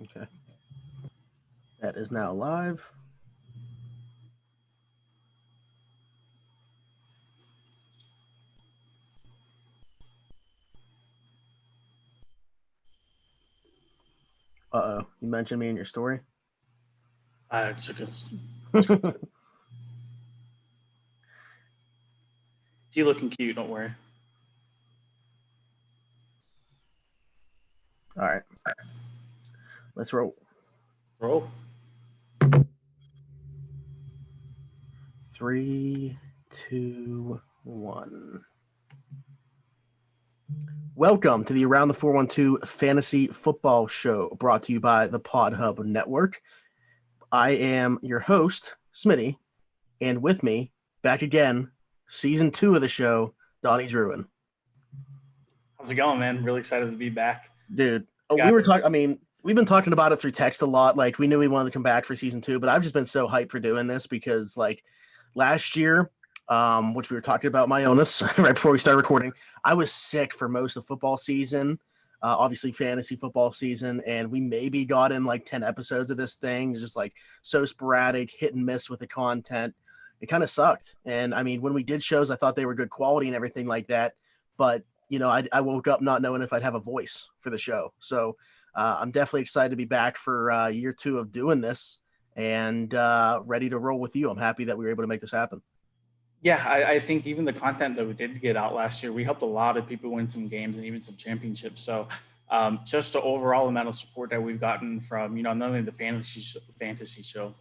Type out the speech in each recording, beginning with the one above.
Okay. That is now live. Uh-oh. You mentioned me in your story? It's you looking cute, don't worry. All right. Let's roll. Roll. 3, 2, 1. Welcome to the Around the 412 Fantasy Football Show, brought to you by the Pod Hub Network. I am your host, Smitty, and with me, back again, season 2 of the show, Donnie Druin. How's it going, man? Really excited to be back. Dude, we were talking, we've been talking about it through text a lot. Like, we knew we wanted to come back for season 2, but I've just been so hyped for doing this because, like, last year, which we were talking about my illness right before we started recording, I was sick for most of football season, obviously fantasy football season, and we maybe got in like 10 episodes of this thing. It's just like so sporadic, hit and miss with the content. It kind of sucked. And I mean, when we did shows, I thought they were good quality and everything like that. But, you know, I woke up not knowing if I'd have a voice for the show. So I'm definitely excited to be back for year 2 of doing this and ready to roll with you. I'm happy that we were able to make this happen. Yeah, I think even the content that we did get out last year, we helped a lot of people win some games and even some championships. So just the overall amount of support that we've gotten from, not only the fantasy show,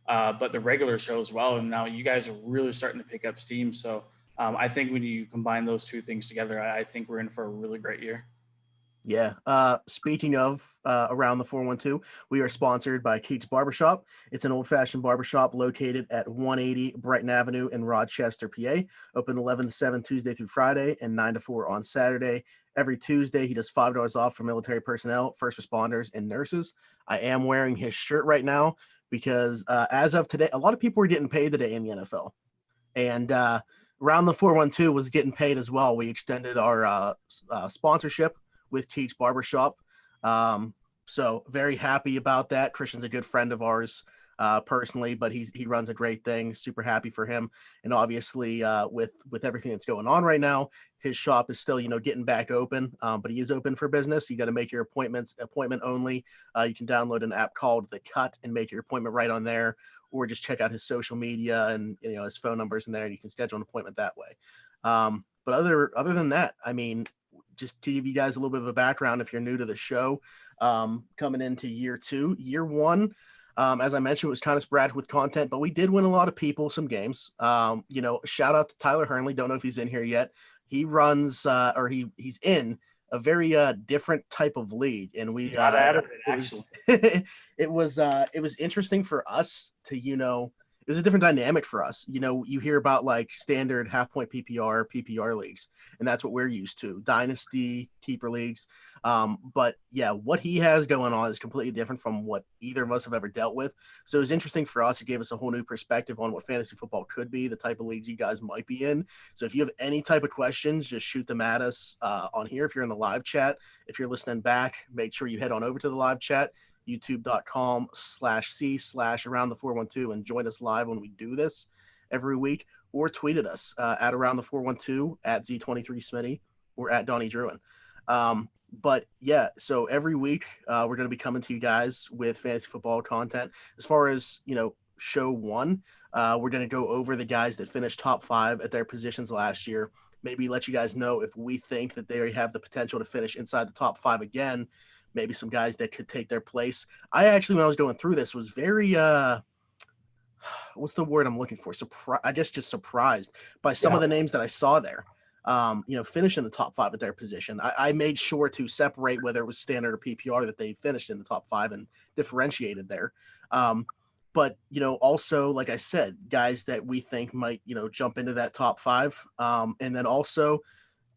but the regular show as well. And now you guys are really starting to pick up steam. So I think when you combine those two things together, I think we're in for a really great year. Yeah. Speaking of Around the 412, we are sponsored by Keats Barbershop. It's an old-fashioned barbershop located at 180 Brighton Avenue in Rochester, PA. Open 11 to 7 Tuesday through Friday and 9 to 4 on Saturday. Every Tuesday, he does $5 off for military personnel, first responders, and nurses. I am wearing his shirt right now because as of today, a lot of people were getting paid today in the NFL. And Around the 412 was getting paid as well. We extended our sponsorship with Keats Barbershop. So very happy about that. Christian's a good friend of ours personally, but he runs a great thing. Super happy for him. And obviously with everything that's going on right now, his shop is still, getting back open, but he is open for business. You got to make your appointment only. You can download an app called The Cut and make your appointment right on there, or just check out his social media and, his phone numbers in there, and you can schedule an appointment that way. But other than that, I mean, just to give you guys a little bit of a background, if you're new to the show, coming into year 2, year 1, as I mentioned, it was kind of sporadic with content, but we did win a lot of people some games. Shout out to Tyler Hernley. Don't know if he's in here yet. He runs he's in a very different type of league, and we got out of it, actually. It was interesting for us to it was a different dynamic for us. You hear about like standard half point PPR leagues, and that's what we're used to, dynasty keeper leagues. But yeah, what he has going on is completely different from what either of us have ever dealt with. So it was interesting for us. It gave us a whole new perspective on what fantasy football could be, the type of leagues you guys might be in. So if you have any type of questions, just shoot them at us on here. If you're in the live chat, if you're listening back, make sure you head on over to the live chat, youtube.com/c/around the 412 and join us live when we do this every week, or tweet at us at around the 412 at Z23Smitty or at Donnie Druin. But yeah, so every week we're going to be coming to you guys with fantasy football content. As far as, show 1, we're going to go over the guys that finished top 5 at their positions last year. Maybe let you guys know if we think that they have the potential to finish inside the top 5 again. Maybe some guys that could take their place. I actually, when I was going through this, was very, what's the word I'm looking for? I just surprised by some of the names that I saw there, finish in the top 5 at their position. I made sure to separate whether it was standard or PPR that they finished in the top 5 and differentiated there. But, also, like I said, guys that we think might, jump into that top 5. And then also,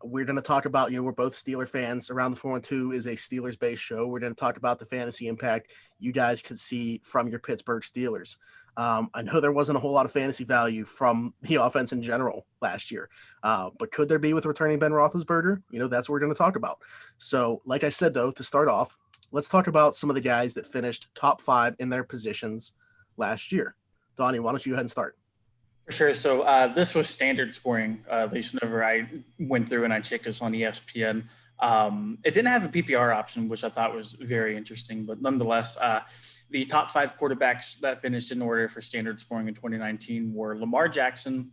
we're going to talk about, we're both Steeler fans. Around the 412 is a Steelers-based show. We're going to talk about the fantasy impact you guys could see from your Pittsburgh Steelers. I know there wasn't a whole lot of fantasy value from the offense in general last year, but could there be with returning Ben Roethlisberger? That's what we're going to talk about. So, like I said, though, to start off, let's talk about some of the guys that finished top 5 in their positions last year. Donnie, why don't you go ahead and start? For sure. So this was standard scoring, at least whenever I went through and I checked this on ESPN. It didn't have a PPR option, which I thought was very interesting. But nonetheless, the top 5 quarterbacks that finished in order for standard scoring in 2019 were Lamar Jackson,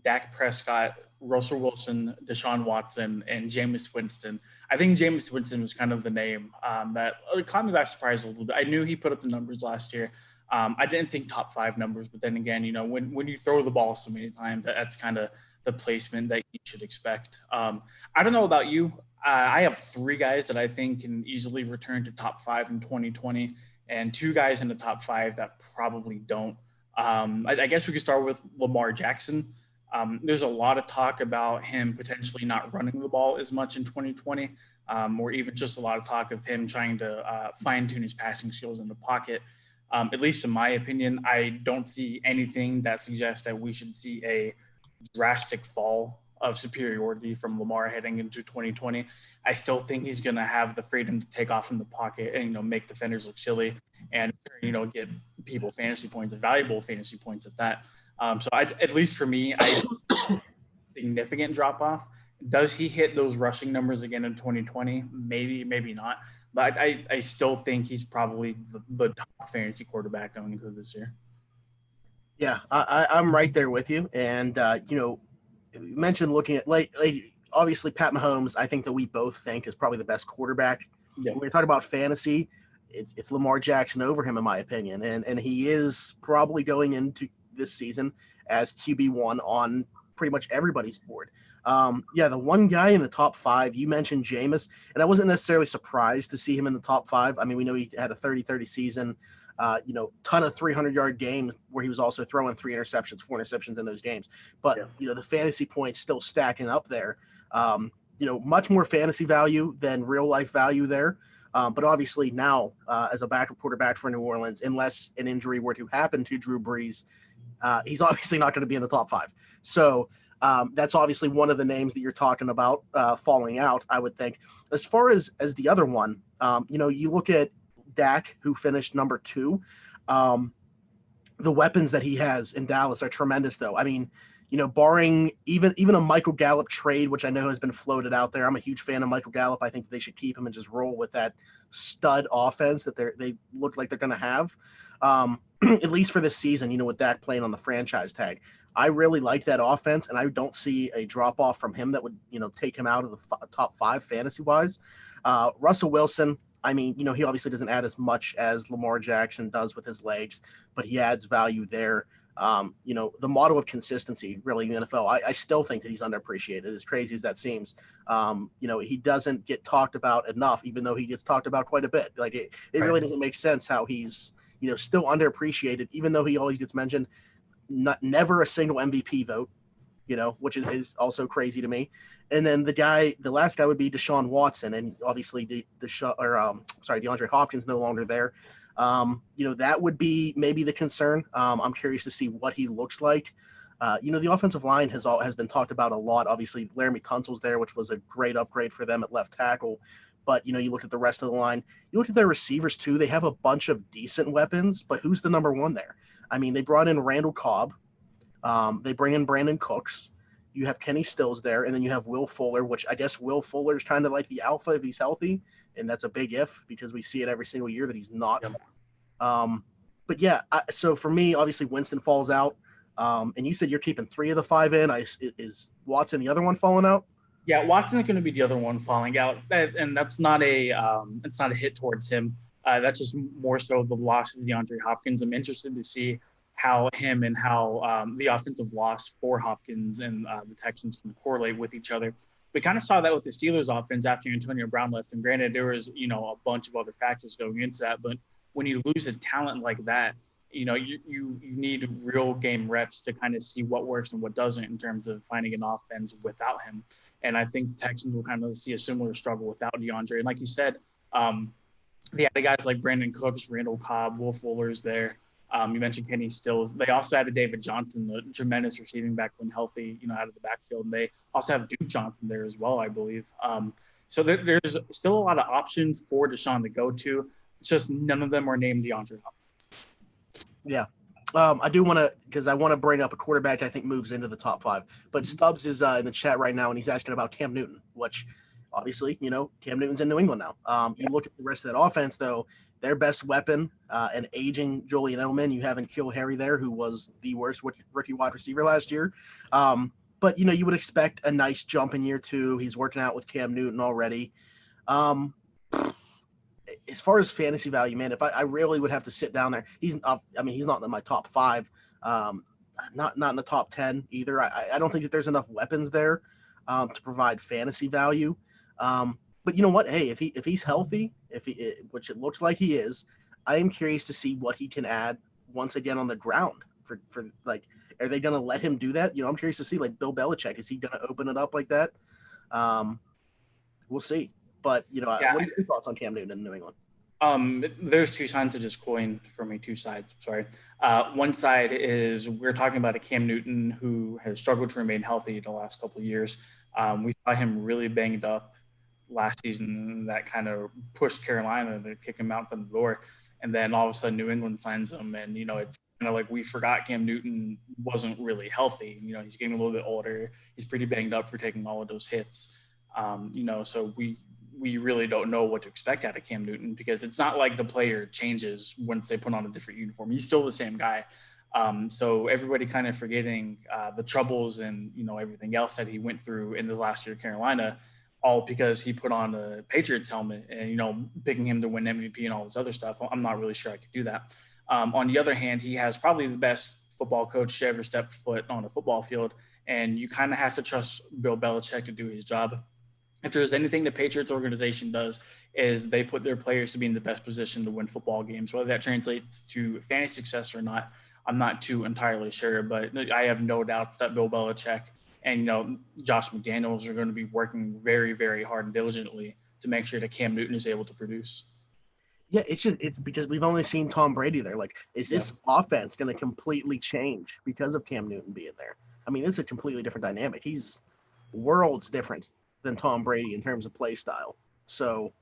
Dak Prescott, Russell Wilson, Deshaun Watson, and Jameis Winston. I think Jameis Winston was kind of the name that caught me by surprise a little bit. I knew he put up the numbers last year. I didn't think top 5 numbers, but then again, when you throw the ball so many times, that's kind of the placement that you should expect. I don't know about you. I have 3 guys that I think can easily return to top 5 in 2020, and 2 guys in the top 5 that probably don't. I guess we could start with Lamar Jackson. There's a lot of talk about him potentially not running the ball as much in 2020, or even just a lot of talk of him trying to fine-tune his passing skills in the pocket. At least in my opinion, I don't see anything that suggests that we should see a drastic fall of superiority from Lamar heading into 2020. I still think he's going to have the freedom to take off in the pocket and, make defenders look silly and, get people fantasy points and valuable fantasy points at that. So at least for me, significant drop off. Does he hit those rushing numbers again in 2020? Maybe, maybe not. But I still think he's probably the top fantasy quarterback going into this year. Yeah, I'm right there with you. And, you mentioned looking at like obviously Pat Mahomes, I think that we both think is probably the best quarterback. Yeah. When we talk about fantasy, it's Lamar Jackson over him, in my opinion. And he is probably going into this season as QB1 on pretty much everybody's board. The one guy in the top 5, you mentioned Jameis, and I wasn't necessarily surprised to see him in the top 5. I mean, we know he had a 30-30 season, ton of 300-yard games where he was also throwing 4 interceptions in those games. But, the fantasy points still stacking up there. Much more fantasy value than real life value there. But obviously now, as a backup quarterback for New Orleans, unless an injury were to happen to Drew Brees, he's obviously not going to be in the top 5. So that's obviously one of the names that you're talking about falling out, I would think. As far as the other one, you look at Dak, who finished number 2. The weapons that he has in Dallas are tremendous, though. I mean, barring even a Michael Gallup trade, which I know has been floated out there. I'm a huge fan of Michael Gallup. I think they should keep him and just roll with that stud offense that they look like they're going to have, at least for this season, with Dak playing on the franchise tag. I really like that offense, and I don't see a drop-off from him that would, take him out of the top 5 fantasy-wise. Russell Wilson, I mean, he obviously doesn't add as much as Lamar Jackson does with his legs, but he adds value there. The model of consistency really in the NFL, I still think that he's underappreciated, as crazy as that seems. He doesn't get talked about enough, even though he gets talked about quite a bit. Like it really doesn't make sense how he's, still underappreciated, even though he always gets mentioned. Never a single MVP vote, which is also crazy to me. And then the last guy would be Deshaun Watson, and obviously DeAndre Hopkins no longer there. That would be maybe the concern. I'm curious to see what he looks like. The offensive line has been talked about a lot. Obviously, Laramie Tunsil's there, which was a great upgrade for them at left tackle. But, you look at the rest of the line. You look at their receivers, too. They have a bunch of decent weapons, but who's the number 1 there? I mean, they brought in Randall Cobb. They bring in Brandon Cooks. You have Kenny Stills there, and then you have Will Fuller, which I guess Will Fuller is kind of like the alpha if he's healthy, and that's a big if because we see it every single year that he's not. Yep. So for me, obviously Winston falls out, and you said you're keeping 3 of the 5 in. Is Watson the other one falling out? Yeah, Watson's going to be the other one falling out, and that's not it's not a hit towards him. That's just more so the loss of DeAndre Hopkins. I'm interested to see how him and how the offensive loss for Hopkins and the Texans can correlate with each other. We kind of saw that with the Steelers offense after Antonio Brown left, and granted there was a bunch of other factors going into that, but when you lose a talent like that, you need real game reps to kind of see what works and what doesn't in terms of finding an offense without him. And I think Texans will kind of see a similar struggle without DeAndre. And like you said, they had guys like Brandon Cooks, Randall Cobb, Will Fuller's there. You mentioned Kenny Stills. They also had a David Johnson, a tremendous receiving back when healthy, out of the backfield. And they also have Duke Johnson there as well, I believe. So there's still a lot of options for Deshaun to go to. Just none of them are named DeAndre Hopkins. Yeah. I do want to, because I want to bring up a quarterback I think moves into the top 5. But Stubbs is in the chat right now, and he's asking about Cam Newton, which obviously, Cam Newton's in New England now. You look at the rest of that offense, though, their best weapon, an aging Julian Edelman. You have N'Keal Harry there, who was the worst rookie wide receiver last year. But, you would expect a nice jump in year 2. He's working out with Cam Newton already. As far as fantasy value, man, if I really would have to sit down there, he's not in my top 5, not in the top 10 either. I don't think that there's enough weapons there to provide fantasy value. But you know what? Hey, if he's healthy, which it looks like he is, I am curious to see what he can add once again on the ground. For like, are they going to let him do that? I'm curious to see, like Bill Belichick, is he going to open it up like that? We'll see. But, what are your thoughts on Cam Newton in New England? There's 2 sides of this coin for me, 2 sides. Sorry. One side is we're talking about a Cam Newton who has struggled to remain healthy the last couple of years. We saw him really banged up last season. That kind of pushed Carolina to kick him out the door. And then all of a sudden New England signs him. And, it's kind of like we forgot Cam Newton wasn't really healthy. He's getting a little bit older. He's pretty banged up for taking all of those hits. So we really don't know what to expect out of Cam Newton, because it's not like the player changes once they put on a different uniform. He's still the same guy. So everybody kind of forgetting the troubles and, everything else that he went through in his last year at Carolina, all because he put on a Patriots helmet and, picking him to win MVP and all this other stuff. I'm not really sure I could do that. On the other hand, he has probably the best football coach to ever step foot on a football field. And you kind of have to trust Bill Belichick to do his job. If there's anything the Patriots organization does, is they put their players to be in the best position to win football games. Whether that translates to fantasy success or not, I'm not too entirely sure. But I have no doubts that Bill Belichick and, Josh McDaniels are going to be working very, very hard and diligently to make sure that Cam Newton is able to produce. Yeah, it's because we've only seen Tom Brady there. Like, is this offense going to completely change because of Cam Newton being there? I mean, it's a completely different dynamic. He's worlds different than Tom Brady in terms of play style. So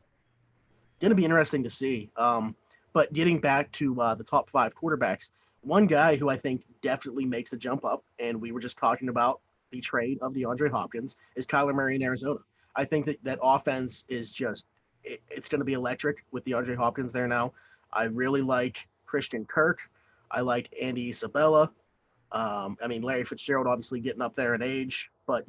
going to be interesting to see. But getting back to the top 5 quarterbacks, one guy who I think definitely makes the jump up, and we were just talking about the trade of DeAndre Hopkins, is Kyler Murray in Arizona. I think that offense is just, it's going to be electric with DeAndre Hopkins there now. I really like Christian Kirk. I like Andy Isabella. Larry Fitzgerald obviously getting up there in age, but,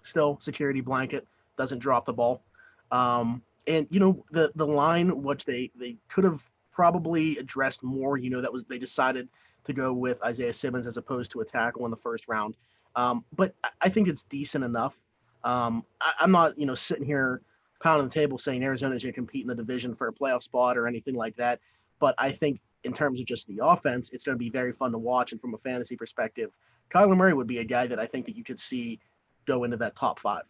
still security blanket, doesn't drop the ball. And, the line, which they could have probably addressed more, they decided to go with Isaiah Simmons as opposed to a tackle in the first round. But I think it's decent enough. I'm not, sitting here pounding the table saying Arizona's going to compete in the division for a playoff spot or anything like that. But I think in terms of just the offense, it's going to be very fun to watch. And from a fantasy perspective, Kyler Murray would be a guy that I think that you could see go into that top 5.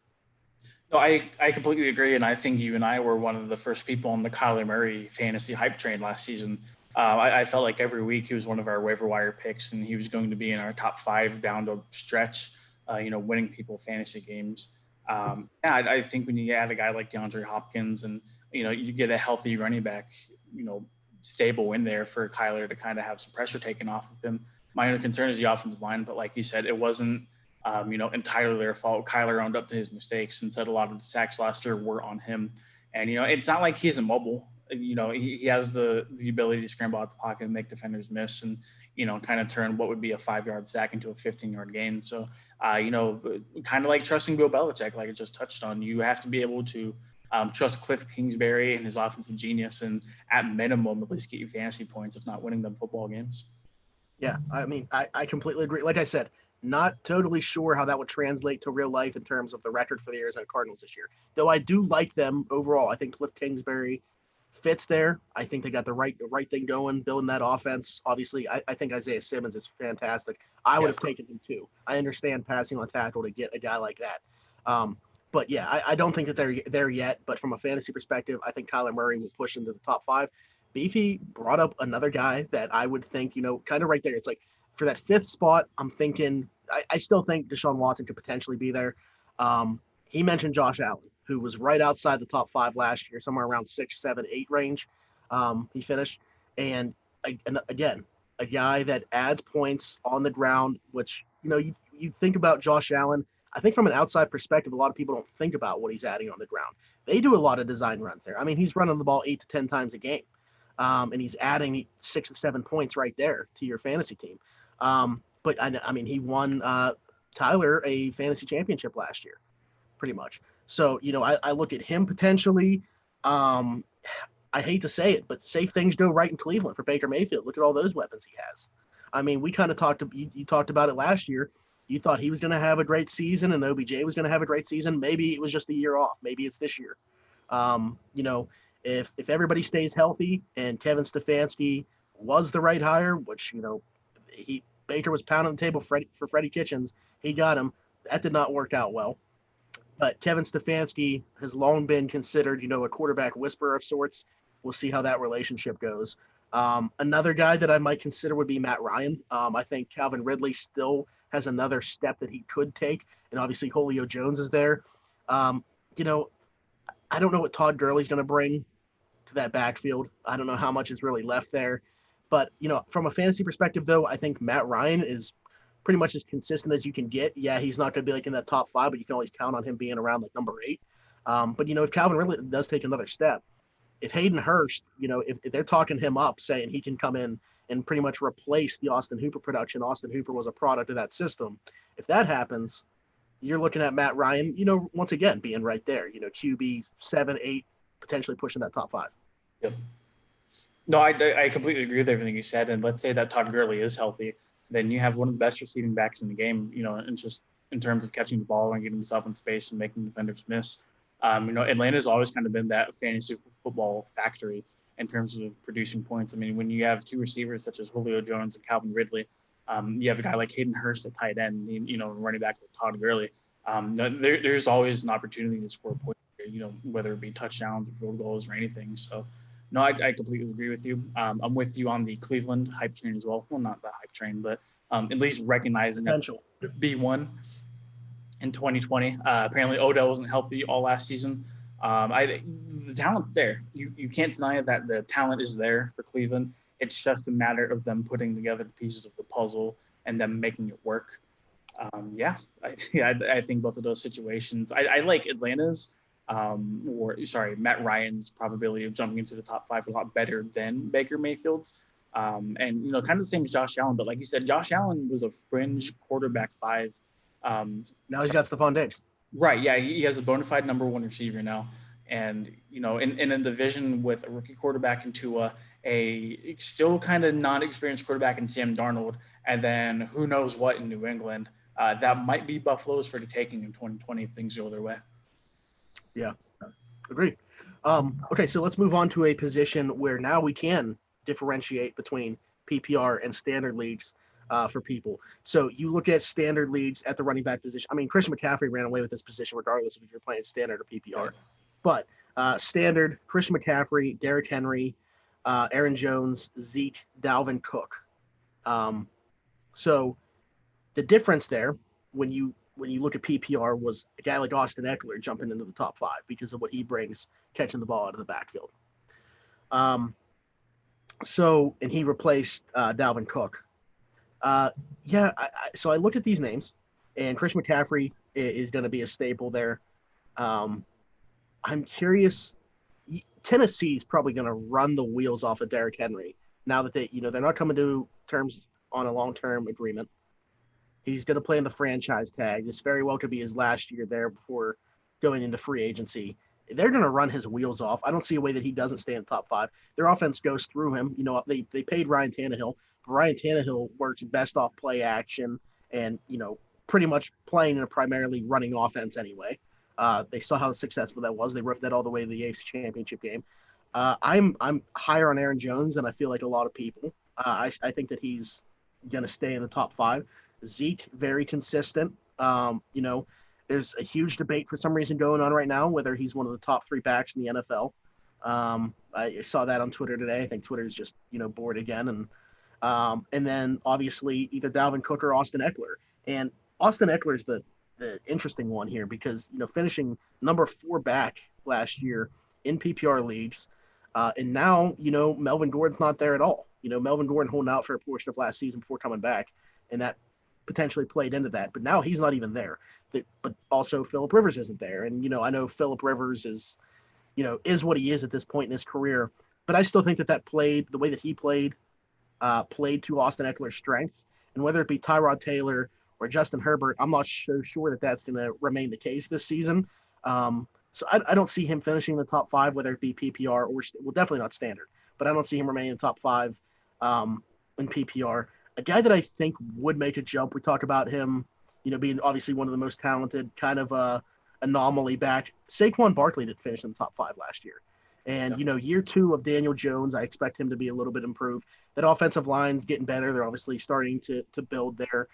No, I completely agree. And I think you and I were one of the first people on the Kyler Murray fantasy hype train last season. I felt like every week he was one of our waiver wire picks, and he was going to be in our top 5 down the stretch, winning people fantasy games. I think when you add a guy like DeAndre Hopkins and, you get a healthy running back, stable in there for Kyler to kind of have some pressure taken off of him. My only concern is the offensive line, but like you said, it wasn't, entirely their fault. Kyler owned up to his mistakes and said a lot of the sacks last year were on him. And, it's not like he's immobile. He has the ability to scramble out the pocket and make defenders miss and, kind of turn what would be a 5-yard sack into a 15-yard gain. So, kind of like trusting Bill Belichick, like I just touched on, you have to be able to trust Cliff Kingsbury and his offensive genius, and at minimum, at least get you fantasy points, if not winning them football games. Yeah, I completely agree. Like I said, not totally sure how that would translate to real life in terms of the record for the Arizona Cardinals this year. Though I do like them overall. I think Cliff Kingsbury fits there. I think they got the right thing going, building that offense. Obviously, I think Isaiah Simmons is fantastic. I would have taken him too. I understand passing on tackle to get a guy like that. But yeah, I don't think that they're there yet. But from a fantasy perspective, I think Kyler Murray will push into the top 5. Beefy brought up another guy that I would think, kind of right there. It's like for that 5th spot, I'm thinking I still think Deshaun Watson could potentially be there. He mentioned Josh Allen. who was right outside the top 5 last year, somewhere around 6, 7, 8 range. He finished. And again, a guy that adds points on the ground, which, you think about Josh Allen. I think from an outside perspective, a lot of people don't think about what he's adding on the ground. They do a lot of design runs there. I mean, he's running the ball 8 to 10 times a game. And he's adding 6 to 7 points right there to your fantasy team. But I mean, he won Tyler a fantasy championship last year, pretty much. So, I look at him potentially. I hate to say it, but say things go right in Cleveland for Baker Mayfield. Look at all those weapons he has. I mean, we kind of you talked about it last year. You thought he was going to have a great season and OBJ was going to have a great season. Maybe it was just a year off. Maybe it's this year. If everybody stays healthy and Kevin Stefanski was the right hire, which, Baker was pounding the table for Freddie Kitchens. He got him. That did not work out well. But Kevin Stefanski has long been considered, a quarterback whisperer of sorts. We'll see how that relationship goes. Another guy that I might consider would be Matt Ryan. I think Calvin Ridley still has another step that he could take. And obviously Julio Jones is there. I don't know what Todd Gurley's going to bring to that backfield. I don't know how much is really left there. But, from a fantasy perspective, though, I think Matt Ryan is pretty much as consistent as you can get. Yeah, he's not going to be like in that top 5, but you can always count on him being around like number 8. But, if Calvin Ridley does take another step, if Hayden Hurst, if they're talking him up, saying he can come in and pretty much replace the Austin Hooper production, Austin Hooper was a product of that system. If that happens, you're looking at Matt Ryan, once again, being right there, QB 7, 8, potentially pushing that top 5. Yep. No, I completely agree with everything you said. And let's say that Todd Gurley is healthy, then you have one of the best receiving backs in the game, and just in terms of catching the ball and getting himself in space and making defenders miss. Atlanta's always kind of been that fantasy football factory in terms of producing points. I mean, when you have two receivers such as Julio Jones and Calvin Ridley, you have a guy like Hayden Hurst at tight end, running back like Todd Gurley. There's always an opportunity to score points, whether it be touchdowns or field goals or anything. So, no, I completely agree with you. I'm with you on the Cleveland hype train as well. Well, not the hype train, but at least recognizing potential B1 in 2020. Apparently, Odell wasn't healthy all last season. The talent's there. You can't deny that the talent is there for Cleveland. It's just a matter of them putting together the pieces of the puzzle and them making it work. I think both of those situations. I like Atlanta's. Matt Ryan's probability of jumping into the top 5 a lot better than Baker Mayfield's. And kind of the same as Josh Allen, but like you said, Josh Allen was a fringe quarterback 5. Now he's got Stephon Diggs. Right, yeah, he has a bona fide number 1 receiver now. And, in a division with a rookie quarterback in Tua, a still kind of non-experienced quarterback in Sam Darnold, and then who knows what in New England, that might be Buffalo's for the taking in 2020 if things go their way. Yeah, agreed. Okay, so let's move on to a position where now we can differentiate between PPR and standard leagues for people. So you look at standard leagues at the running back position. I mean, Chris McCaffrey ran away with this position regardless of if you're playing standard or PPR. But standard, Chris McCaffrey, Derrick Henry, Aaron Jones, Zeke, Dalvin Cook. So the difference there when you look at PPR was a guy like Austin Eckler jumping into the top 5 because of what he brings catching the ball out of the backfield. And he replaced Dalvin Cook. So I look at these names, and Chris McCaffrey is going to be a staple there. I'm curious. Tennessee's probably going to run the wheels off of Derrick Henry now that they're not coming to terms on a long-term agreement. He's going to play in the franchise tag. This very well could be his last year there before going into free agency. They're going to run his wheels off. I don't see a way that he doesn't stay in the top 5. Their offense goes through him. They paid Ryan Tannehill. But Ryan Tannehill works best off play action and, pretty much playing in a primarily running offense anyway. They saw how successful that was. They wrote that all the way to the AFC Championship game. I'm higher on Aaron Jones than I feel like a lot of people. I think that he's going to stay in the top 5. Zeke, very consistent. There's a huge debate for some reason going on right now whether he's one of the top 3 backs in the NFL. I saw that on Twitter today. I think Twitter's just bored again, and then obviously either Dalvin Cook or Austin Eckler. And Austin Eckler is the the interesting one here because, finishing number 4 back last year in PPR leagues. And now, Melvin Gordon's not there at all. Melvin Gordon holding out for a portion of last season before coming back, and that potentially played into that. But now he's not even there. But also Phillip Rivers isn't there. And, I know Phillip Rivers is what he is at this point in his career. But I still think that played, the way that he played to Austin Eckler's strengths. And whether it be Tyrod Taylor or Justin Herbert, I'm not so sure that that's going to remain the case this season. So I don't see him finishing in the top 5, whether it be PPR or, well, definitely not standard, but I don't see him remaining in the top 5 in PPR. A guy that I think would make a jump, we talk about him, being obviously one of the most talented, kind of anomaly back. Saquon Barkley did finish in the top 5 last year. And, year 2 of Daniel Jones, I expect him to be a little bit improved. That offensive line's getting better. They're obviously starting to build there.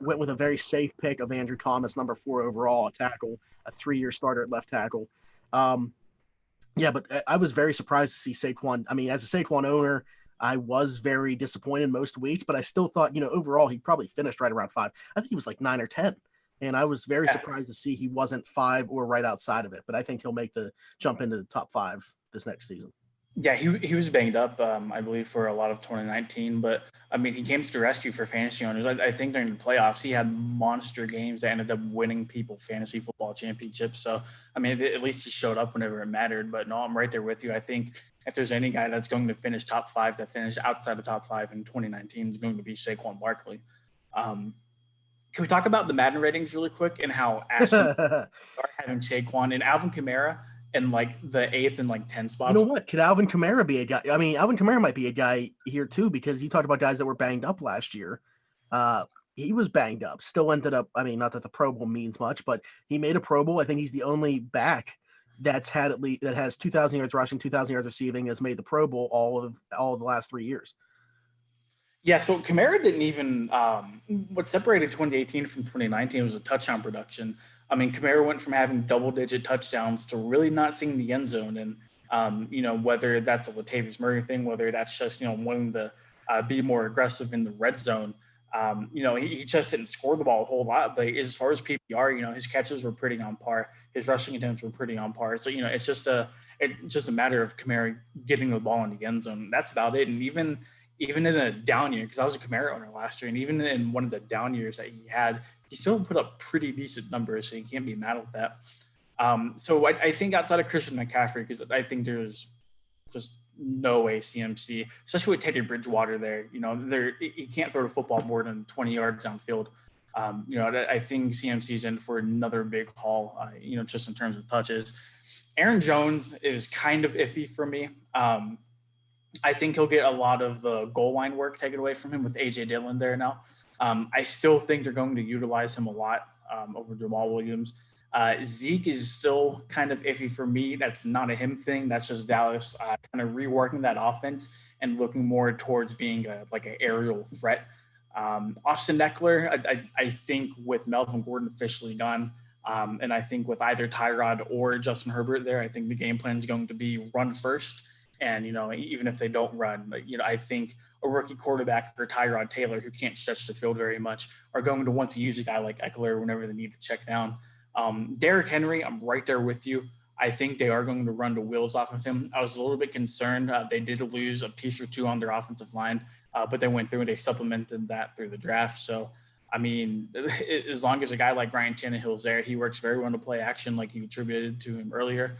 Went with a very safe pick of Andrew Thomas, number 4 overall, a tackle, a 3-year starter at left tackle. But I was very surprised to see Saquon. I mean, as a Saquon owner, I was very disappointed most weeks, but I still thought, overall, he probably finished right around 5. I think he was like 9 or 10. And I was very surprised to see he wasn't 5 or right outside of it. But I think he'll make the jump into the top 5 this next season. Yeah, he was banged up, I believe, for a lot of 2019. But, I mean, he came to the rescue for fantasy owners. I think during the playoffs, he had monster games that ended up winning people fantasy football championships. So, I mean, at least he showed up whenever it mattered. But, no, I'm right there with you. I think if there's any guy that's going to finish top 5 that finished outside the top 5 in 2019 is going to be Saquon Barkley. Can we talk about the Madden ratings really quick and how Ashton are having Saquon and Alvin Kamara in like the 8th and like 10 spots? You know what? Could Alvin Kamara be a guy? I mean, Alvin Kamara might be a guy here too, because you talked about guys that were banged up last year. He was banged up, still ended up, I mean, not that the Pro Bowl means much, but he made a Pro Bowl. I think he's the only back that's had at least, that has 2,000 yards rushing, 2,000 yards receiving, has made the Pro Bowl all of the last 3 years. Yeah, so Kamara didn't even what separated 2018 from 2019 was a touchdown production. I mean, Kamara went from having double-digit touchdowns to really not seeing the end zone. And, whether that's a Latavius Murray thing, whether that's just, wanting to be more aggressive in the red zone, he just didn't score the ball a whole lot. But as far as PPR, his catches were pretty on par. His rushing attempts were pretty on par. So, it's just a matter of Kamara getting the ball in the end zone. That's about it. And even in a down year, because I was a Kamara owner last year, and even in one of the down years that he had, he still put up pretty decent numbers, so you can't be mad with that. So I think outside of Christian McCaffrey, because I think there's just no way CMC, especially with Teddy Bridgewater there, he can't throw the football more than 20 yards downfield. I think CMC's in for another big haul, just in terms of touches. Aaron Jones is kind of iffy for me. I think he'll get a lot of the goal line work taken away from him with A.J. Dillon there now. I still think they're going to utilize him a lot over Jamal Williams. Zeke is still kind of iffy for me. That's not a him thing. That's just Dallas kind of reworking that offense and looking more towards being like an aerial threat. Austin Eckler, I think with Melvin Gordon officially gone, and I think with either Tyrod or Justin Herbert there, I think the game plan is going to be run first. And, even if they don't run, I think a rookie quarterback or Tyrod Taylor, who can't stretch the field very much, are going to want to use a guy like Eckler whenever they need to check down. Derrick Henry, I'm right there with you. I think they are going to run the wheels off of him. I was a little bit concerned. They did lose a piece or two on their offensive line, but they went through and they supplemented that through the draft. So, I mean, as long as a guy like Ryan Tannehill's there, he works very well to play action like you attributed to him earlier.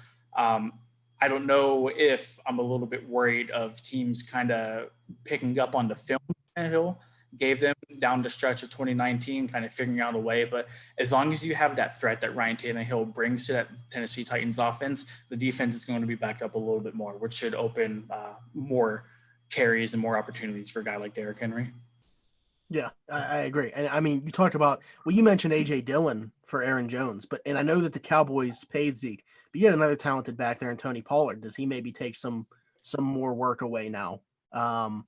I don't know if I'm a little bit worried of teams kind of picking up on the film Tannehill gave them down the stretch of 2019, kind of figuring out a way. But as long as you have that threat that Ryan Tannehill brings to that Tennessee Titans offense, the defense is going to be backed up a little bit more, which should open more carries and more opportunities for a guy like Derrick Henry. Yeah, I agree. And I mean, you talked about, well, you mentioned A.J. Dillon for Aaron Jones, and I know that the Cowboys paid Zeke, but you had another talented back there in Tony Pollard. Does he maybe take some more work away now? CMC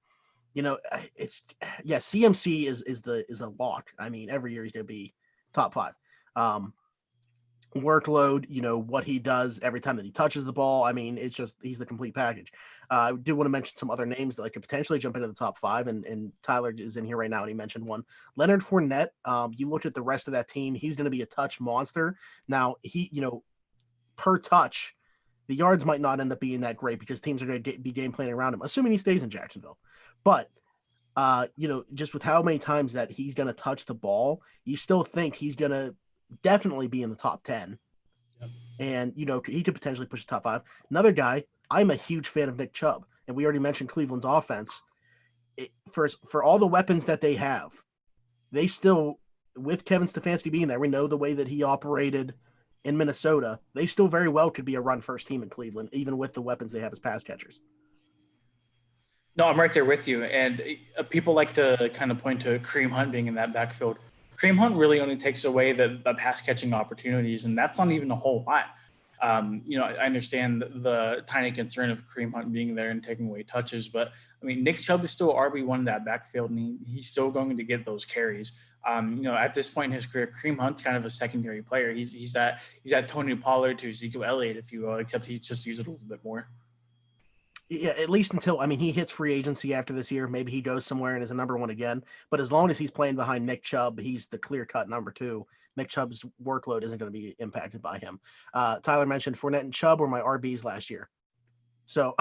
is a lock. I mean, every year he's going to be top 5. workload, what he does every time that he touches the ball. I mean, it's just he's the complete package. I do want to mention some other names that could potentially jump into the top five, and Tyler is in here right now, and he mentioned one. Leonard Fournette. You looked at the rest of that team; he's going to be a touch monster. Now he, per touch, the yards might not end up being that great because teams are going to be game planning around him, assuming he stays in Jacksonville. But just with how many times that he's going to touch the ball, you still think he's going to definitely be in the top 10. Yep. And, he could potentially push the top 5. Another guy, I'm a huge fan of Nick Chubb, and we already mentioned Cleveland's offense. For all the weapons that they have, they still, with Kevin Stefanski being there, we know the way that he operated in Minnesota, they still very well could be a run-first team in Cleveland, even with the weapons they have as pass catchers. No, I'm right there with you. And people like to kind of point to Kareem Hunt being in that backfield. Kareem Hunt really only takes away the pass catching opportunities, and that's not even a whole lot. I understand the tiny concern of Kareem Hunt being there and taking away touches, but I mean, Nick Chubb is still RB1 in that backfield, and he's still going to get those carries. At this point in his career, Kareem Hunt's kind of a secondary player. He's at Tony Pollard to Ezekiel Elliott, if you will, except he's just used it a little bit more. Yeah, at least until, he hits free agency after this year. Maybe he goes somewhere and is a number one again. But as long as he's playing behind Nick Chubb, he's the clear-cut number 2. Nick Chubb's workload isn't going to be impacted by him. Tyler mentioned Fournette and Chubb were my RBs last year. So,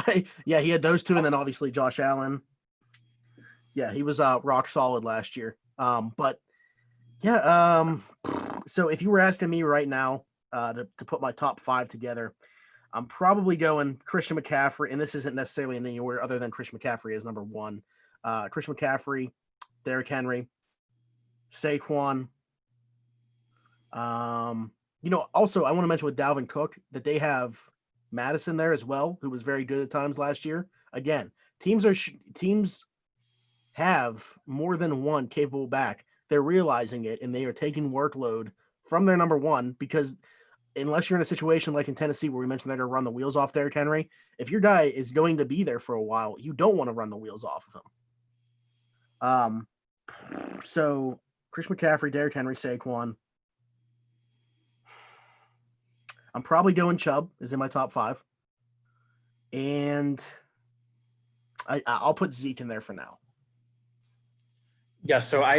yeah, he had those two, and then obviously Josh Allen. Yeah, he was rock solid last year. So if you were asking me right now to put my top 5 together, I'm probably going Christian McCaffrey, and this isn't necessarily in anywhere other than Christian McCaffrey as number 1. Christian McCaffrey, Derrick Henry, Saquon. Also I want to mention with Dalvin Cook that they have Madison there as well, who was very good at times last year. Again, teams have more than one capable back. They're realizing it, and they are taking workload from their number 1 because unless you're in a situation like in Tennessee where we mentioned they're going to run the wheels off Derrick Henry, if your guy is going to be there for a while, you don't want to run the wheels off of him. So Chris McCaffrey, Derrick Henry, Saquon. I'm probably going Chubb is in my top 5. And I'll put Zeke in there for now. Yeah, so I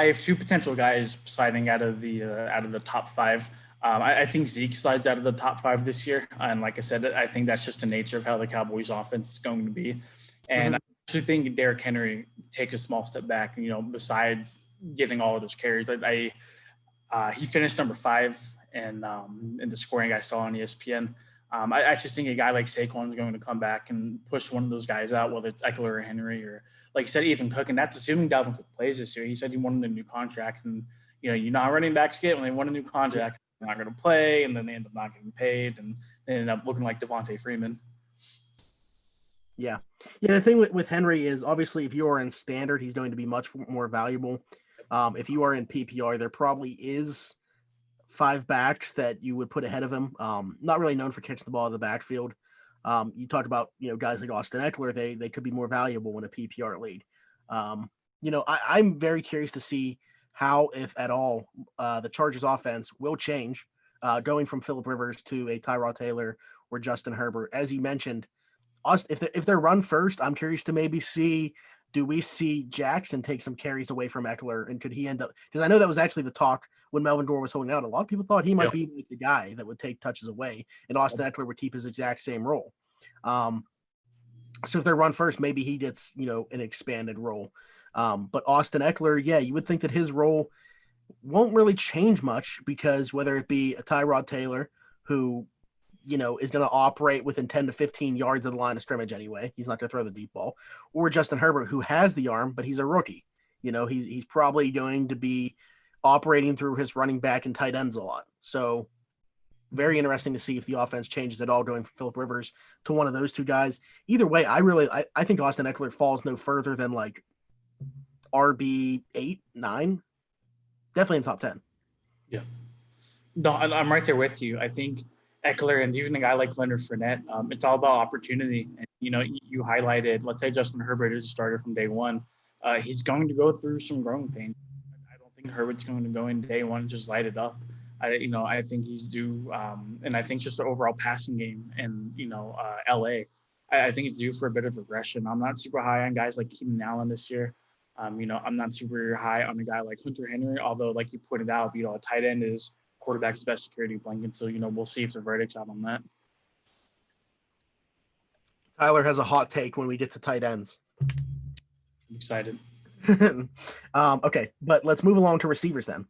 have 2 potential guys sliding out of the top 5. I think Zeke slides out of the top 5 this year. And like I said, I think that's just the nature of how the Cowboys offense is going to be. And I actually think Derrick Henry takes a small step back, besides getting all of those carries. He finished number 5 in the scoring I saw on ESPN. I just think a guy like Saquon is going to come back and push one of those guys out, whether it's Eckler or Henry or, like you said, even Cook. And that's assuming Dalvin Cook plays this year. He said he wanted a new contract. And, how running backs get when they want a new contract. Not going to play, and then they end up not getting paid, and they end up looking like Devontae Freeman. Yeah. The thing with Henry is obviously if you are in standard, he's going to be much more valuable. If you are in PPR, there probably is 5 backs that you would put ahead of him. Not really known for catching the ball in the backfield. You talked about guys like Austin Eckler. They could be more valuable in a PPR league. I'm very curious to see how, if at all, the Chargers offense will change going from Phillip Rivers to a Tyrod Taylor or Justin Herbert. As you mentioned, if they're run first, I'm curious to maybe do we see Jackson take some carries away from Eckler, and could he end up – because I know that was actually the talk when Melvin Gordon was holding out. A lot of people thought he might be like the guy that would take touches away, and Austin Eckler would keep his exact same role. So if they're run first, maybe he gets, an expanded role. But Austin Eckler, you would think that his role won't really change much because whether it be a Tyrod Taylor who, is going to operate within 10 to 15 yards of the line of scrimmage anyway, he's not going to throw the deep ball, or Justin Herbert who has the arm, but he's a rookie. He's probably going to be operating through his running back and tight ends a lot. So very interesting to see if the offense changes at all going from Phillip Rivers to one of those 2 guys. Either way, I think Austin Eckler falls no further than like RB 8, 9, definitely in the top 10. Yeah. No, I'm right there with you. I think Eckler and even a guy like Leonard Fournette, it's all about opportunity. And, you highlighted, let's say Justin Herbert is a starter from day 1. He's going to go through some growing pains. I don't think Herbert's going to go in day 1 and just light it up. I think he's due, and I think just the overall passing game and LA, I think it's due for a bit of regression. I'm not super high on guys like Keenan Allen this year. I'm not super high on a guy like Hunter Henry, although like you pointed out, a tight end is quarterback's best security blanket. So we'll see if the verdict's out on that. Tyler has a hot take when we get to tight ends. I'm excited. Okay, but let's move along to receivers then.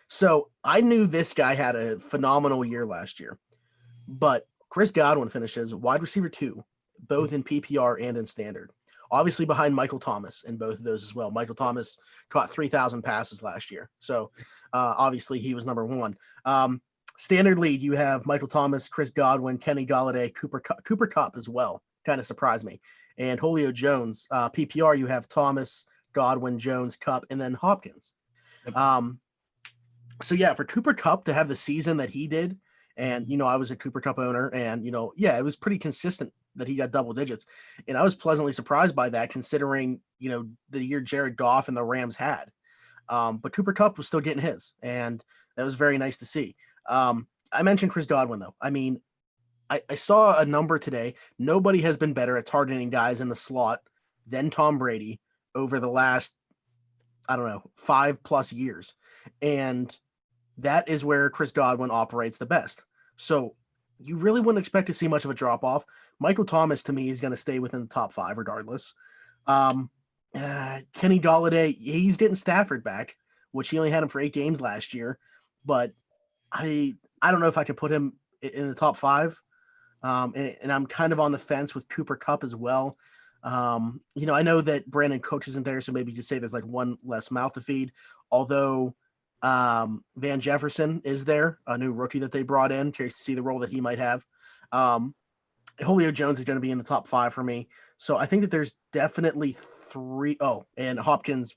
So I knew this guy had a phenomenal year last year, but Chris Godwin finishes wide receiver 2, both in PPR and in standard. Obviously behind Michael Thomas in both of those as well. Michael Thomas caught 3,000 passes last year. So obviously he was number 1. Standard lead, you have Michael Thomas, Chris Godwin, Kenny Golladay, Cooper Kupp as well. Kind of surprised me. And Julio Jones. PPR, you have Thomas, Godwin, Jones, Kupp, and then Hopkins. So yeah, for Cooper Kupp to have the season that he did, and I was a Cooper Kupp owner, and it was pretty consistent that he got double digits, and I was pleasantly surprised by that, considering the year Jared Goff and the Rams had. But Cooper Kupp was still getting his, and that was very nice to see. I mentioned Chris Godwin though. I mean, I saw a number today. Nobody has been better at targeting guys in the slot than Tom Brady over the last, 5+ years. And that is where Chris Godwin operates the best. So you really wouldn't expect to see much of a drop off. Michael Thomas, to me, is going to stay within the top 5 regardless. Kenny Golladay, he's getting Stafford back, which he only had him for 8 games last year. But I don't know if I could put him in the top 5. And I'm kind of on the fence with Cooper Kupp as well. I know that Brandon Cooks isn't there, so maybe you could say there's like one less mouth to feed. Although Van Jefferson is there, a new rookie that they brought in. Curious to see the role that he might have. Julio Jones is going to be in the top 5 for me. So I think that there's definitely 3. Oh, and Hopkins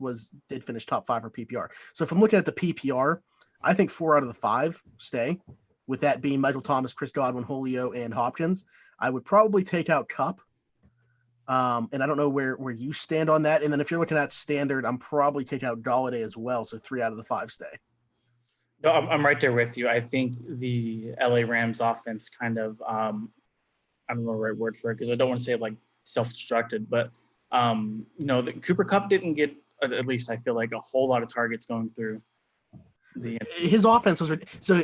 did finish top 5 for PPR. So if I'm looking at the PPR, I think 4 out of the 5 stay. With that being Michael Thomas, Chris Godwin, Julio, and Hopkins. I would probably take out Kupp. And I don't know where you stand on that. And then if you're looking at standard, I'm probably taking out Golladay as well. So 3 out of the 5 stay. No, I'm right there with you. I think the LA Rams offense kind of, I don't know the right word for it, because I don't want to say like self-destructed, but the Cooper Kupp didn't get, at least I feel like, a whole lot of targets going through. His offense was so.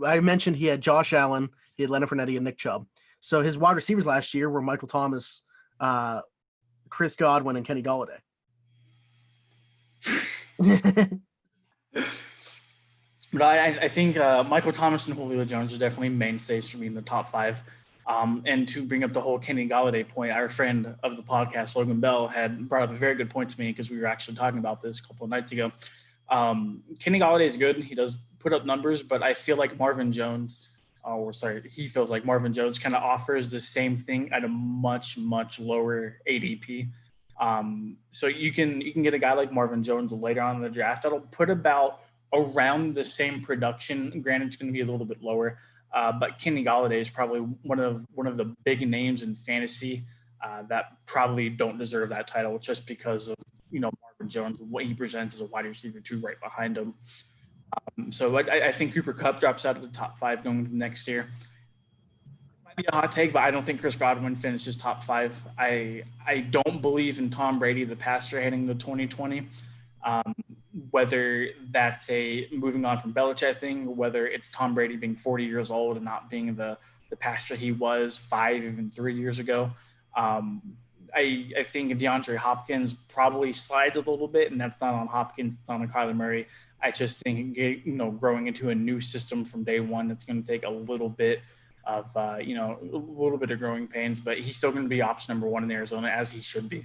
I mentioned he had Josh Allen, he had Leonard Fournette, and Nick Chubb. So his wide receivers last year were Michael Thomas, Chris Godwin, and Kenny Golladay. But I think Michael Thomas and Julio Jones are definitely mainstays for me in the top 5. And to bring up the whole Kenny Golladay point, our friend of the podcast, Logan Bell, had brought up a very good point to me, because we were actually talking about this a couple of nights ago. Kenny Golladay is good. He does put up numbers, but I feel like he feels like Marvin Jones kind of offers the same thing at a much, much lower ADP. So you can get a guy like Marvin Jones later on in the draft that'll put about around the same production. Granted, it's going to be a little bit lower, but Kenny Golladay is probably one of the big names in fantasy that probably don't deserve that title just because of Marvin Jones, what he presents as a wide receiver 2 right behind him. So I think Cooper Kupp drops out of the top 5 going into next year. This might be a hot take, but I don't think Chris Godwin finishes top 5. I don't believe in Tom Brady, the passer, heading to 2020. Whether that's a moving on from Belichick thing, whether it's Tom Brady being 40 years old and not being the passer he was 5, even 3 years ago. I think DeAndre Hopkins probably slides a little bit, and that's not on Hopkins, it's on Kyler Murray. I just think, growing into a new system from day one, it's going to take a little bit of, growing pains, but he's still going to be option number 1 in Arizona, as he should be.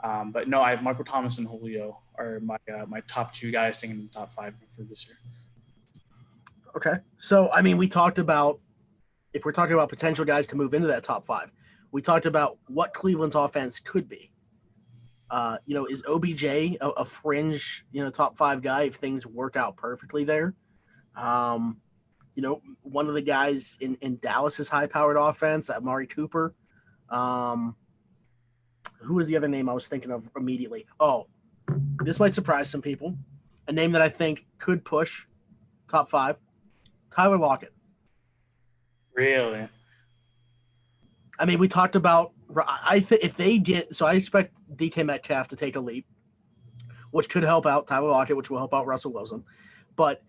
But no, I have Michael Thomas and Julio are my top 2 guys staying in the top 5 for this year. Okay. So, I mean, if we're talking about potential guys to move into that top 5, we talked about what Cleveland's offense could be. Is OBJ a fringe, top 5 guy if things work out perfectly there? One of the guys in Dallas's high-powered offense, Amari Cooper. Who was the other name I was thinking of immediately? Oh, this might surprise some people. A name that I think could push top 5, Tyler Lockett. Really? I mean, we talked about. If they get, so I expect DK Metcalf to take a leap, which could help out Tyler Lockett, which will help out Russell Wilson. But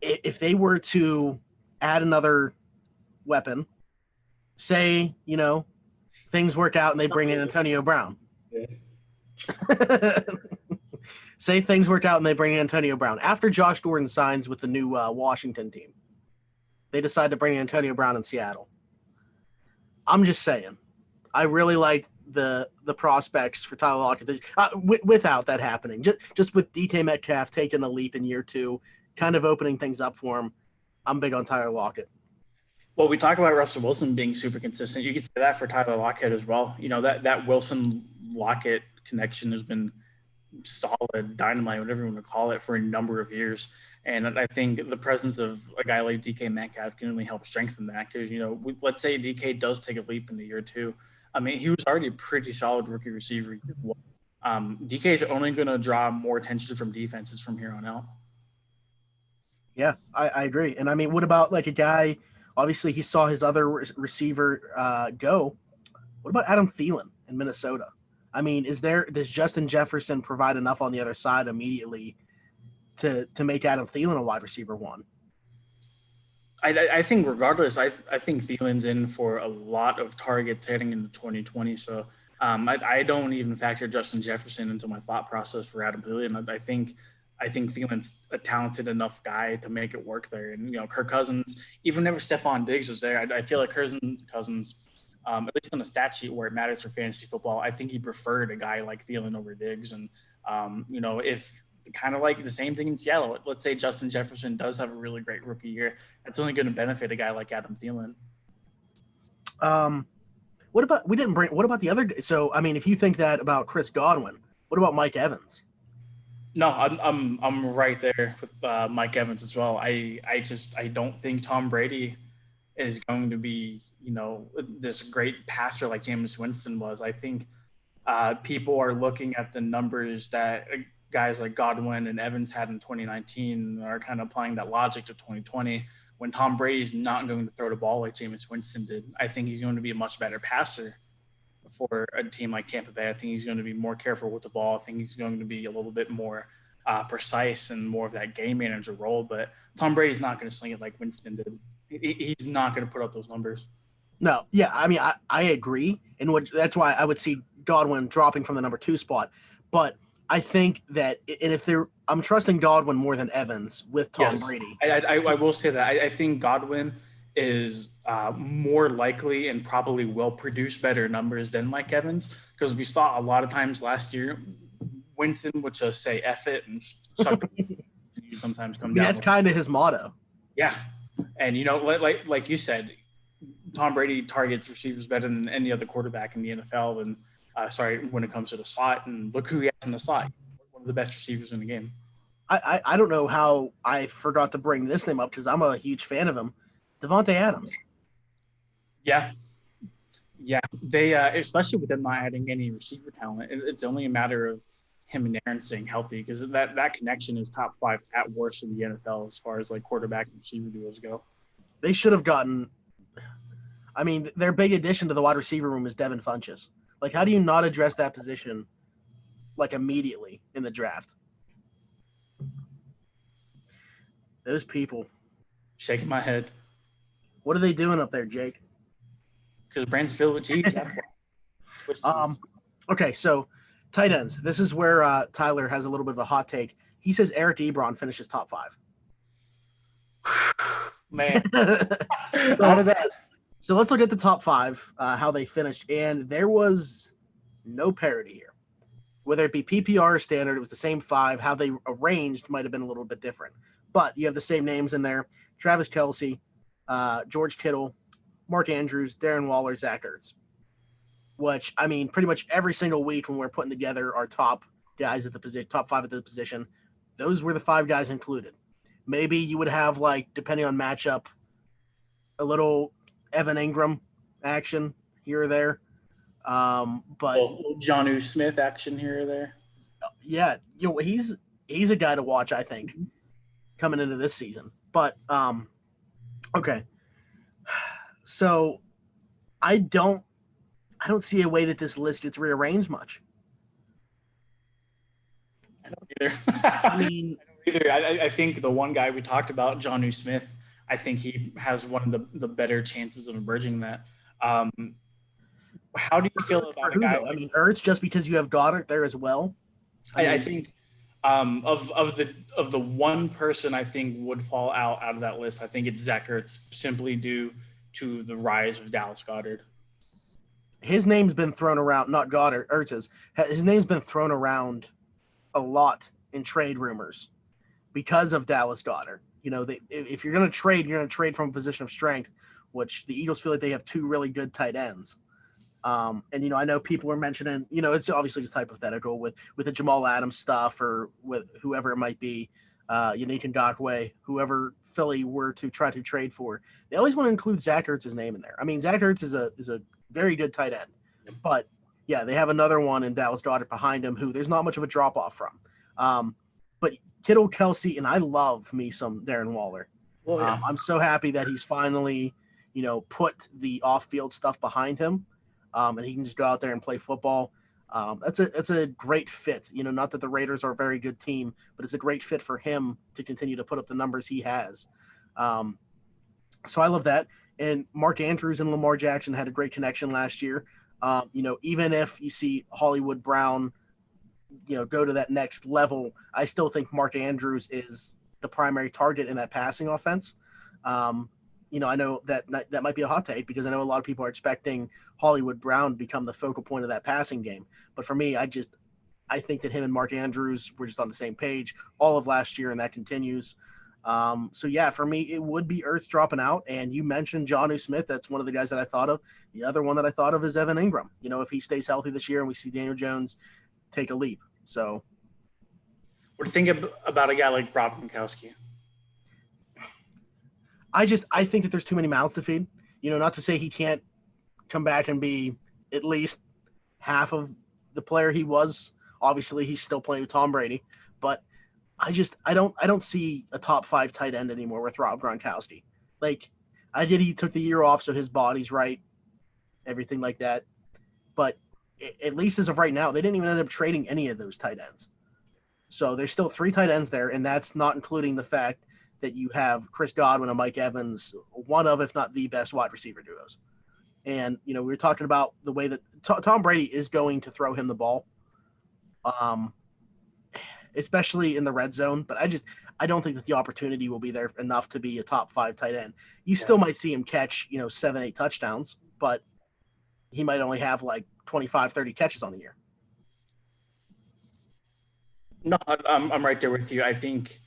if they were to add another weapon, say, things work out and they bring in Antonio Brown. Yeah. Say things work out and they bring in Antonio Brown. After Josh Gordon signs with the new Washington team, they decide to bring in Antonio Brown in Seattle. I'm just saying, I really like the prospects for Tyler Lockett without that happening. Just with DK Metcalf taking a leap in year 2, kind of opening things up for him. I'm big on Tyler Lockett. Well, we talk about Russell Wilson being super consistent. You could say that for Tyler Lockett as well. That Wilson-Lockett connection has been solid, dynamite, whatever you want to call it, for a number of years. And I think the presence of a guy like DK Metcalf can only help strengthen that because, let's say DK does take a leap in the year 2. I mean, he was already a pretty solid rookie receiver. DK is only going to draw more attention from defenses from here on out. Yeah, I agree. And I mean, what about like a guy, obviously he saw his other receiver go. What about Adam Thielen in Minnesota? I mean, does Justin Jefferson provide enough on the other side immediately to make Adam Thielen a wide receiver 1? I think regardless, I think Thielen's in for a lot of targets heading into 2020. So I don't even factor Justin Jefferson into my thought process for Adam Thielen. I think Thielen's a talented enough guy to make it work there. And, Kirk Cousins, even whenever Stephon Diggs was there, I feel like Cousins, at least on the stat sheet where it matters for fantasy football, I think he preferred a guy like Thielen over Diggs. And, if kind of like the same thing in Seattle, let's say Justin Jefferson does have a really great rookie year, that's only going to benefit a guy like Adam Thielen. What about the other? So, I mean, if you think that about Chris Godwin, what about Mike Evans? No, I'm right there with Mike Evans as well. I don't think Tom Brady is going to be, this great passer like Jameis Winston was. I think people are looking at the numbers that guys like Godwin and Evans had in 2019 are kind of applying that logic to 2020 when Tom Brady's not going to throw the ball like Jameis Winston did. I think he's going to be a much better passer for a team like Tampa Bay. I think he's going to be more careful with the ball. I think he's going to be a little bit more precise and more of that game manager role. But Tom Brady's not going to sling it like Winston did. He's not going to put up those numbers. No, yeah, I mean, I agree. And that's why I would see Godwin dropping from the number 2 spot. But I think that, and I'm trusting Godwin more than Evans with Tom Brady. I will say that I think Godwin is more likely and probably will produce better numbers than Mike Evans, because we saw a lot of times last year Winston would just say F it and shut sometimes come down. That's kind of his motto. Yeah. And, like you said, Tom Brady targets receivers better than any other quarterback in the NFL. And when it comes to the slot, and look who he has in the slot. One of the best receivers in the game. I don't know how I forgot to bring this name up because I'm a huge fan of him. Davante Adams. Yeah. They, especially with them not adding any receiver talent, it's only a matter of him and Aaron staying healthy, because that connection is top 5 at worst in the NFL as far as like quarterback and receiver duos go. They should have gotten. I mean, their big addition to the wide receiver room is Devin Funchess. Like, how do you not address that position like immediately in the draft? Those people. Shaking my head. What are they doing up there, Jake? Because the brand's filled with cheese. Okay, so tight ends. This is where Tyler has a little bit of a hot take. He says Eric Ebron finishes top 5. Man. How did that? So let's look at the top 5, how they finished. And there was no parity here. Whether it be PPR or standard, it was the same 5. How they arranged might have been a little bit different. But you have the same names in there. Travis Kelce, George Kittle, Mark Andrews, Darren Waller, Zach Ertz. Which, I mean, pretty much every single week when we're putting together our top guys at the position, top 5 at the position, those were the 5 guys included. Maybe you would have, like, depending on matchup, a little Evan Engram action here or there. But Jonnu Smith action here or there. Yeah, he's a guy to watch, I think, coming into this season. But Okay. So I don't see a way that this list gets rearranged much. I don't either. I mean, either. I think the one guy we talked about, Jonnu Smith, I think he has one of the better chances of emerging that. Um, how do you feel for about a who guy though? I mean, Ertz, just because you have Goddard there as well. I think of the one person I think would fall out of that list, I think it's Zach Ertz, simply due to the rise of Dallas Goedert. His name's been thrown around, not Goddard, Ertz's. His name's been thrown around a lot in trade rumors because of Dallas Goedert. You know, if you're going to trade, you're going to trade from a position of strength, which the Eagles feel like they have two really good tight ends. And you know, I know people are mentioning, you know, it's obviously just hypothetical with the Jamal Adams stuff or with whoever it might be, Yannick Ngakoue, whoever Philly were to try to trade for. They always want to include Zach Ertz's name in there. I mean, Zach Ertz is a very good tight end, but yeah, they have another one in Dallas Goedert behind him who there's not much of a drop off from. But Kittle, Kelsey, and I love me some Darren Waller. Well, yeah. I'm so happy that he's finally, you know, put the off field stuff behind him. And he can just go out there and play football. That's a great fit. You know, not that the Raiders are a very good team, but it's a great fit for him to continue to put up the numbers he has. So I love that. And Mark Andrews and Lamar Jackson had a great connection last year. You know, even if you see Hollywood Brown, you know, go to that next level, I still think Mark Andrews is the primary target in that passing offense. You know, I know that might be a hot take because I know a lot of people are expecting Hollywood Brown to become the focal point of that passing game. But for me, I think that him and Mark Andrews were just on the same page all of last year, and that continues. So yeah, for me, it would be Ertz dropping out. And you mentioned Jonnu Smith. That's one of the guys that I thought of. The other one that I thought of is Evan Engram. You know, if he stays healthy this year and we see Daniel Jones take a leap. So what do you think about a guy like Rob Gronkowski? I think that there's too many mouths to feed. You know, not to say he can't come back and be at least half of the player he was. Obviously, he's still playing with Tom Brady, but I don't see a top 5 tight end anymore with Rob Gronkowski. Like, I get he took the year off, so his body's right, everything like that. But at least as of right now, they didn't even end up trading any of those tight ends. So there's still 3 tight ends there, and that's not including the fact that you have Chris Godwin and Mike Evans, one of, if not the best wide receiver duos. And, you know, we were talking about the way that Tom Brady is going to throw him the ball, especially in the red zone. But I don't think that the opportunity will be there enough to be a top 5 tight end. You still might see him catch, you know, 7, 8 touchdowns, but he might only have like 25, 30 catches on the year. No, I'm right there with you. I think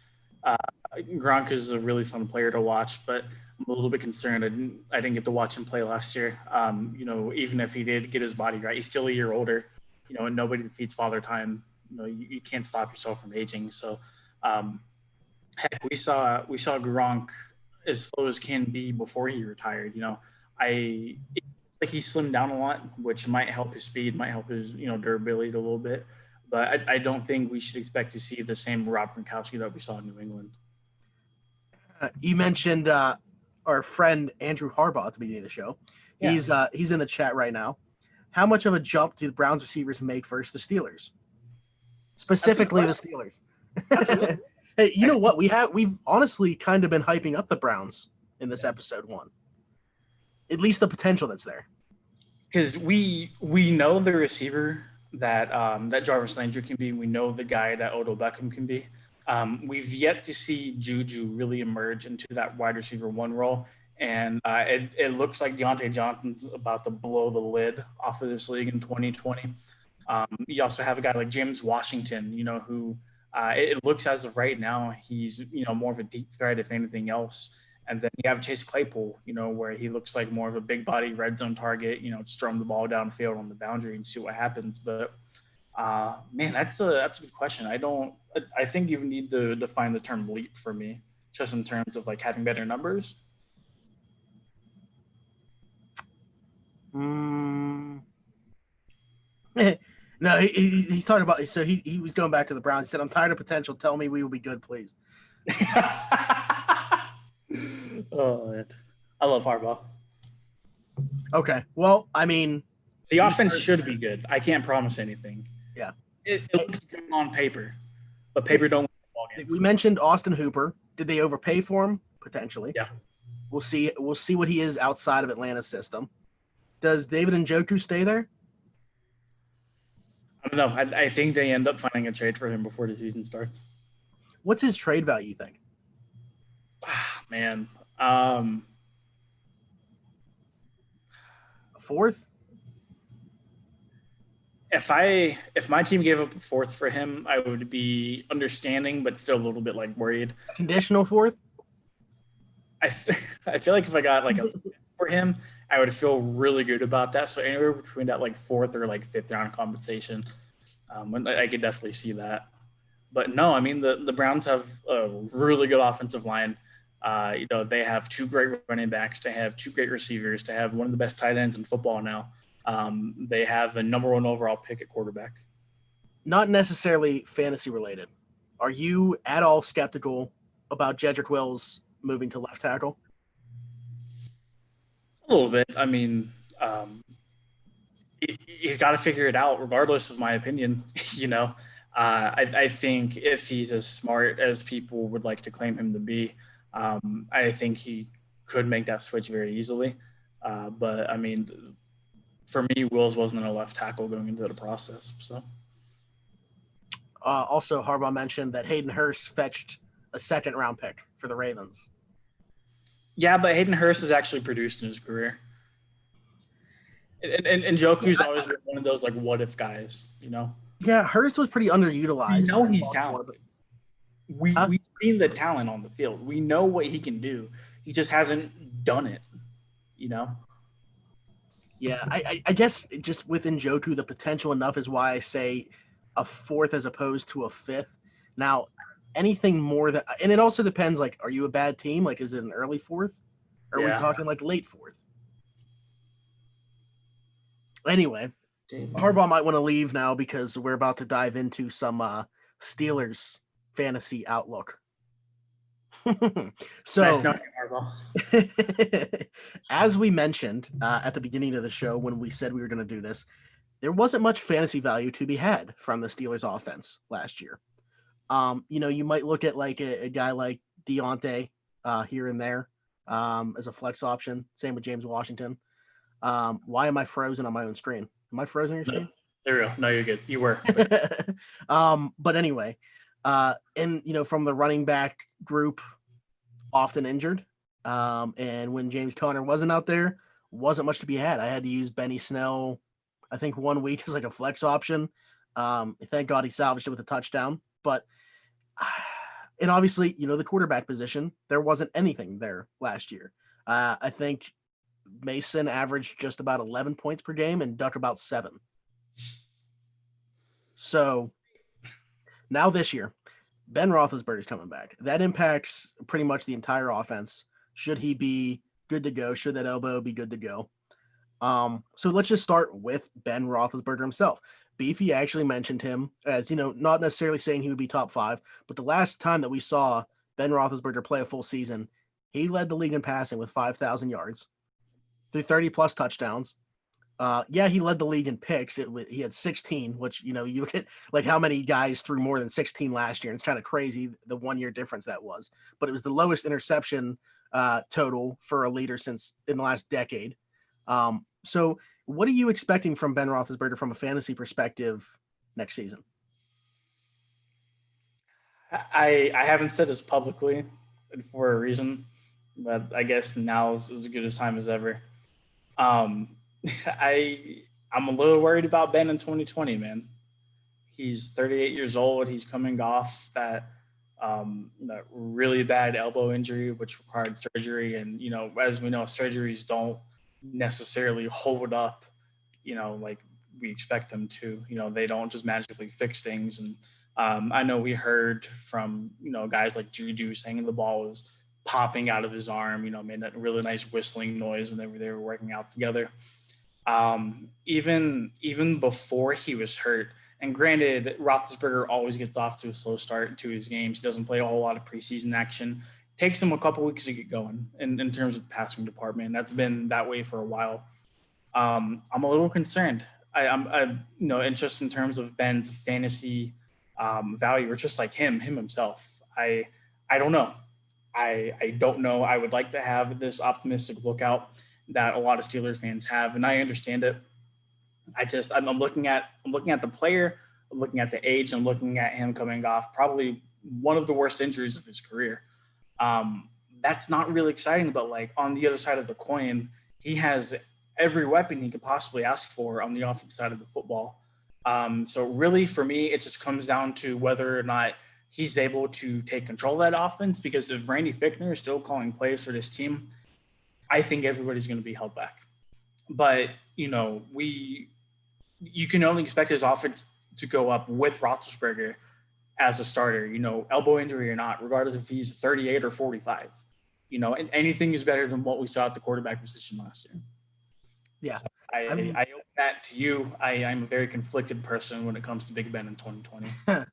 Gronk is a really fun player to watch, but I'm a little bit concerned. I didn't get to watch him play last year. You know, even if he did get his body right, he's still a year older. You know, and nobody defeats father time. You know, you can't stop yourself from aging. So, heck, we saw Gronk as slow as can be before he retired. You know, like he slimmed down a lot, which might help his speed, might help his durability a little bit. But I don't think we should expect to see the same Rob Gronkowski that we saw in New England. You mentioned our friend Andrew Harbaugh at the beginning of the show. Yeah. He's in the chat right now. How much of a jump do the Browns receivers make versus the Steelers? Specifically the Steelers. Hey, you know what? We've honestly kind of been hyping up the Browns in this episode 1. At least the potential that's there. Because we know the receiver that Jarvis Landry can be. We know the guy that Odell Beckham can be. We've yet to see Juju really emerge into that wide receiver 1 role. And it looks like Deontay Johnson's about to blow the lid off of this league in 2020. You also have a guy like James Washington, you know, who it looks as of right now, he's, you know, more of a deep threat, if anything else. And then you have Chase Claypool, you know, where he looks like more of a big body red zone target, you know, strum the ball downfield on the boundary and see what happens. But man, that's a good question. I think you need to define the term leap for me, just in terms of like having better numbers. No, he's talking about. So he was going back to the Browns. He said, "I'm tired of potential. Tell me we will be good, please." Oh, I love Harbaugh. Okay. Well, I mean, The offense should be good. I can't promise anything. yeah. It looks good on paper, but paper don't win ball games. We mentioned Austin Hooper. Did they overpay for him? Potentially. Yeah. We'll see. We'll see what he is outside of Atlanta's system. Does David Njoku stay there? I don't know. I think they end up finding a trade for him before the season starts. What's his trade value, you think? Man. A fourth? If my team gave up a fourth for him, I would be understanding, but still a little bit like worried. A conditional fourth? I feel like if I got like a for him, I would feel really good about that. So anywhere between that like fourth or like fifth round compensation, I could definitely see that. But no, I mean the Browns have a really good offensive line. They have two great running backs. They have two great receivers. They have one of the best tight ends in football now. They have a number one overall pick at quarterback. Not necessarily fantasy related. Are you at all skeptical about Jedrick Wills moving to left tackle? A little bit. I mean, he's got to figure it out, regardless of my opinion. I think if he's as smart as people would like to claim him to be, I think he could make that switch very easily. But I mean, for me, Wills wasn't a left tackle going into the process. So, also, Harbaugh mentioned that Hayden Hurst fetched a second-round pick for the Ravens. Yeah, but Hayden Hurst has actually produced in his career. And Njoku's always been one of those like what if guys, Yeah, Hurst was pretty underutilized. We know he's talented. We've seen the talent on the field. We know what he can do. He just hasn't done it, Yeah, I guess just with Njoku, the potential enough is why I say a fourth as opposed to a fifth. Now, anything more than – and it also depends, like, are you a bad team? Like, is it an early fourth? Or are we talking, like, late fourth? Anyway, Harbaugh might want to leave now because we're about to dive into some Steelers fantasy outlook. So, nice knowing you, Harbaugh. As we mentioned at the beginning of the show when we said we were going to do this, there wasn't much fantasy value to be had from the Steelers offense last year. You might look at like a guy like Deontay here and there as a flex option. Same with James Washington. Why am I frozen on my own screen? Am I frozen on your screen? There you go. No, you're good. You were. But anyway, and from the running back group, often injured. And when James Conner wasn't out there, wasn't much to be had. I had to use Benny Snell, I think 1 week as like a flex option. Thank God he salvaged it with a touchdown. But and obviously, the quarterback position, there wasn't anything there last year. I think Mason averaged just about 11 points per game and Duck about 7. So now this year, Ben Roethlisberger is coming back. That impacts pretty much the entire offense. Should he be good to go? Should that elbow be good to go? So let's just start with Ben Roethlisberger himself. Beefy actually mentioned him as, not necessarily saying he would be top 5, but the last time that we saw Ben Roethlisberger play a full season, he led the league in passing with 5,000 yards through 30-plus touchdowns. He led the league in picks. He had 16, which, you look at like how many guys threw more than 16 last year. And it's kind of crazy the 1 year difference that was. But it was the lowest interception total for a leader since in the last decade. So what are you expecting from Ben Roethlisberger from a fantasy perspective next season? I haven't said this publicly for a reason, but I guess now is as good a time as ever. I'm a little worried about Ben in 2020, man. He's 38 years old. He's coming off that really bad elbow injury, which required surgery. And, as we know, surgeries don't necessarily hold up, like we expect them to. They don't just magically fix things. And I know we heard from, guys like Juju saying the ball was popping out of his arm, made that really nice whistling noise when they were working out together. Even before he was hurt, and granted, Roethlisberger always gets off to a slow start to his games. He doesn't play a whole lot of preseason action. takes him a couple weeks to get going in terms of the passing department. That's been that way for a while. I'm a little concerned. I'm and just in terms of Ben's fantasy value, or just like him himself. I don't know. I don't know. I would like to have this optimistic lookout that a lot of Steelers fans have, and I understand it. I'm looking at the player, I'm looking at the age, I'm looking at him coming off probably one of the worst injuries of his career. That's not really exciting, but like on the other side of the coin, he has every weapon he could possibly ask for on the offensive side of the football. So really for me, it just comes down to whether or not he's able to take control of that offense, because if Randy Fichtner is still calling plays for this team, I think everybody's going to be held back. But, you can only expect his offense to go up with Roethlisberger as a starter, elbow injury or not, regardless if he's 38 or 45. And anything is better than what we saw at the quarterback position last year. Yeah. So I owe that to you. I'm a very conflicted person when it comes to Big Ben in 2020.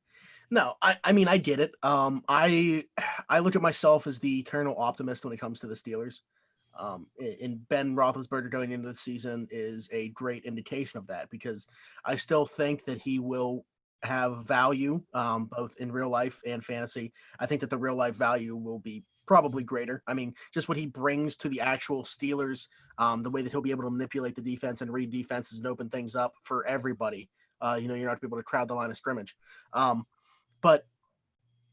No, I get it. I look at myself as the eternal optimist when it comes to the Steelers. And Ben Roethlisberger going into the season is a great indication of that, because I still think that he will have value both in real life and fantasy. I think that the real life value will be probably greater. I mean, just what he brings to the actual Steelers, the way that he'll be able to manipulate the defense and read defenses and open things up for everybody. You're not able to crowd the line of scrimmage. But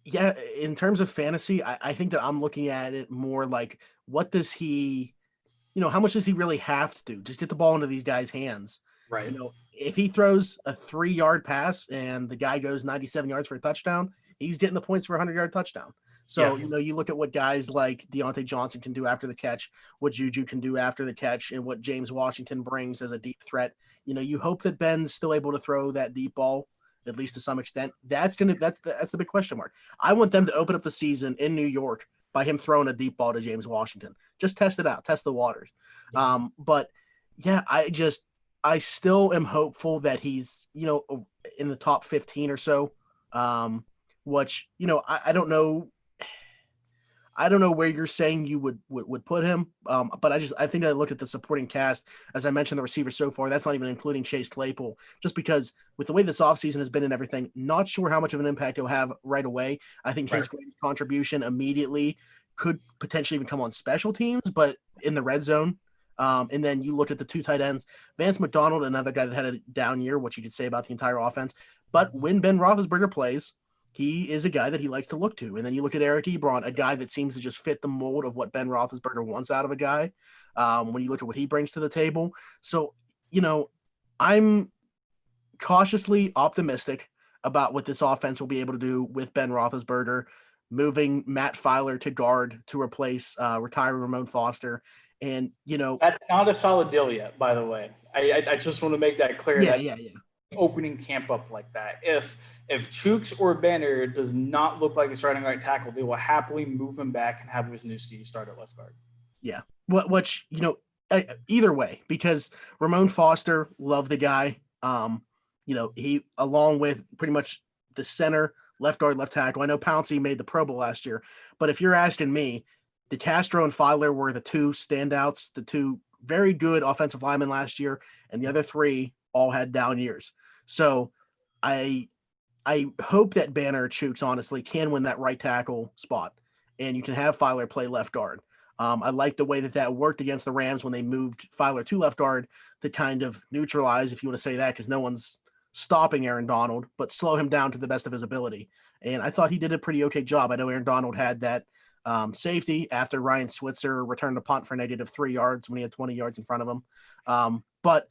yeah, in terms of fantasy, I think that I'm looking at it more like, what does he, how much does he really have to do? Just get the ball into these guys' hands. Right. If he throws a 3-yard pass and the guy goes 97 yards for a touchdown, he's getting the points for a 100-yard touchdown. So, you look at what guys like Deontay Johnson can do after the catch, what Juju can do after the catch, and what James Washington brings as a deep threat. You hope that Ben's still able to throw that deep ball, at least to some extent. That's the big question mark. I want them to open up the season in New York by him throwing a deep ball to James Washington. Just test it out, test the waters. But yeah, I still am hopeful that he's, in the top 15 or so, which, I don't know. I don't know where you're saying you would put him, but I think I looked at the supporting cast, as I mentioned, the receivers so far. That's not even including Chase Claypool, just because with the way this offseason has been and everything, not sure how much of an impact he'll have right away. I think his greatest contribution immediately could potentially even come on special teams, but in the red zone. And then you look at the two tight ends, Vance Mcdonald, another guy that had a down year, which you could say about the entire offense. But when Ben Roethlisberger plays, he is a guy that he likes to look to. And then you look at Eric Ebron, a guy that seems to just fit the mold of what Ben Roethlisberger wants out of a guy, when you look at what he brings to the table. So, I'm cautiously optimistic about what this offense will be able to do with Ben Roethlisberger, moving Matt Filer to guard to replace retiring Ramon Foster. And, that's not a solid deal yet, by the way. I just want to make that clear. Yeah. Opening camp up like that. If Chooks or Banner does not look like a starting right tackle, they will happily move him back and have Wisniewski start at left guard. Yeah. Which, either way, because Ramon Foster, love the guy. He, along with pretty much the center, left guard, left tackle. I know Pouncey made the Pro Bowl last year, but if you're asking me, DeCastro and Filer were the two standouts, the two very good offensive linemen last year, and the other three all had down years. So I hope that Banner Chooks honestly can win that right tackle spot, and you can have Filer play left guard. I like the way that worked against the Rams when they moved Filer to left guard to kind of neutralize, if you want to say that, because no one's stopping Aaron Donald, but slow him down to the best of his ability. And I thought he did a pretty okay job. I know Aaron Donald had that safety after Ryan Switzer returned a punt for -3 yards when he had 20 yards in front of him. But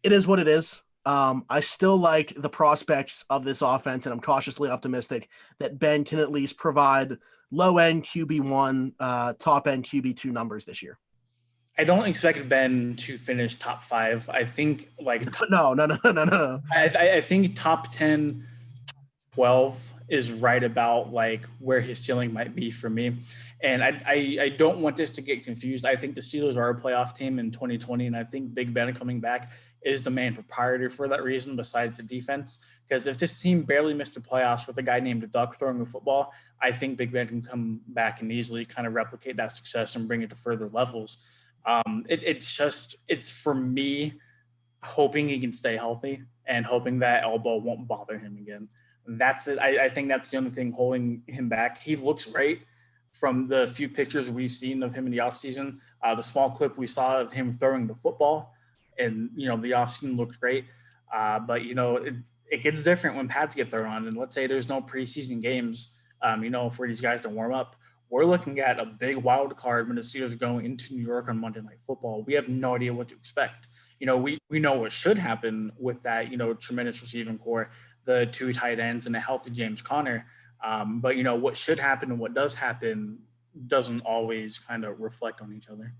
it is what it is. I still like the prospects of this offense, and I'm cautiously optimistic that Ben can at least provide low-end QB1, top-end QB2 numbers this year. I don't expect Ben to finish top 5. I think No. I think top 10, 12 is right about where his ceiling might be for me. And I don't want this to get confused. I think the Steelers are a playoff team in 2020, and I think Big Ben coming back is the main proprietor for that reason, besides the defense. Because if this team barely missed the playoffs with a guy named Duck throwing the football, I think Big Ben can come back and easily kind of replicate that success and bring it to further levels. It's for me hoping he can stay healthy and hoping that elbow won't bother him again. That's it. I think that's the only thing holding him back. He looks great from the few pictures we've seen of him in the offseason. The small clip we saw of him throwing the football and, the offseason looked great. But, it gets different when pads get thrown on. And let's say there's no preseason games, for these guys to warm up. We're looking at a big wild card when the Steelers go into New York on Monday Night Football. We have no idea what to expect. We know what should happen with that, tremendous receiving core, the 2 tight ends and a healthy James Conner. But, what should happen and what does happen doesn't always kind of reflect on each other.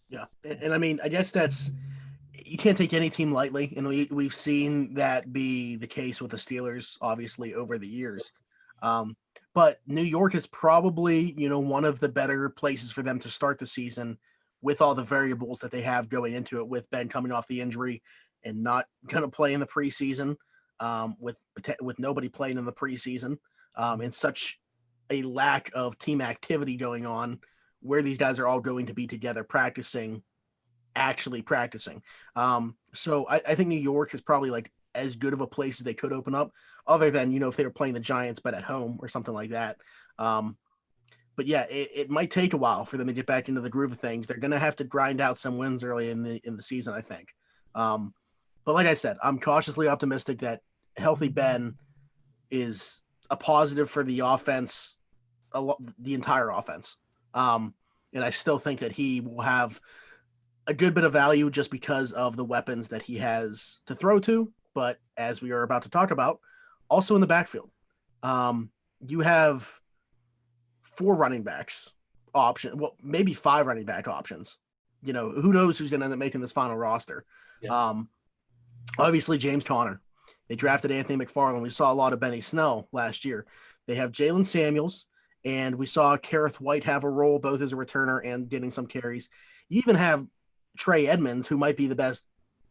Yeah. And I mean, I guess you can't take any team lightly. And we've seen that be the case with the Steelers, obviously, over the years. But New York is probably, one of the better places for them to start the season with all the variables that they have going into it, with Ben coming off the injury and not going to play in the preseason, with nobody playing in the preseason, and such a lack of team activity going on where these guys are all going to be together actually practicing. So I think New York is probably like as good of a place as they could open up, other than, if they were playing the Giants, but at home or something like that. But yeah, it might take a while for them to get back into the groove of things. They're going to have to grind out some wins early in the season, I think. But like I said, I'm cautiously optimistic that healthy Ben is a positive for the offense, the entire offense. And I still think that he will have a good bit of value just because of the weapons that he has to throw to. But as we are about to talk about, also in the backfield, you have 4 running backs option. Well, maybe 5 running back options. Who knows who's going to end up making this final roster. Yeah. Obviously James Conner. They drafted Anthony McFarland. We saw a lot of Benny Snell last year. They have Jaylen Samuels, and we saw Kareth White have a role both as a returner and getting some carries. You even have Trey Edmonds, who might be the best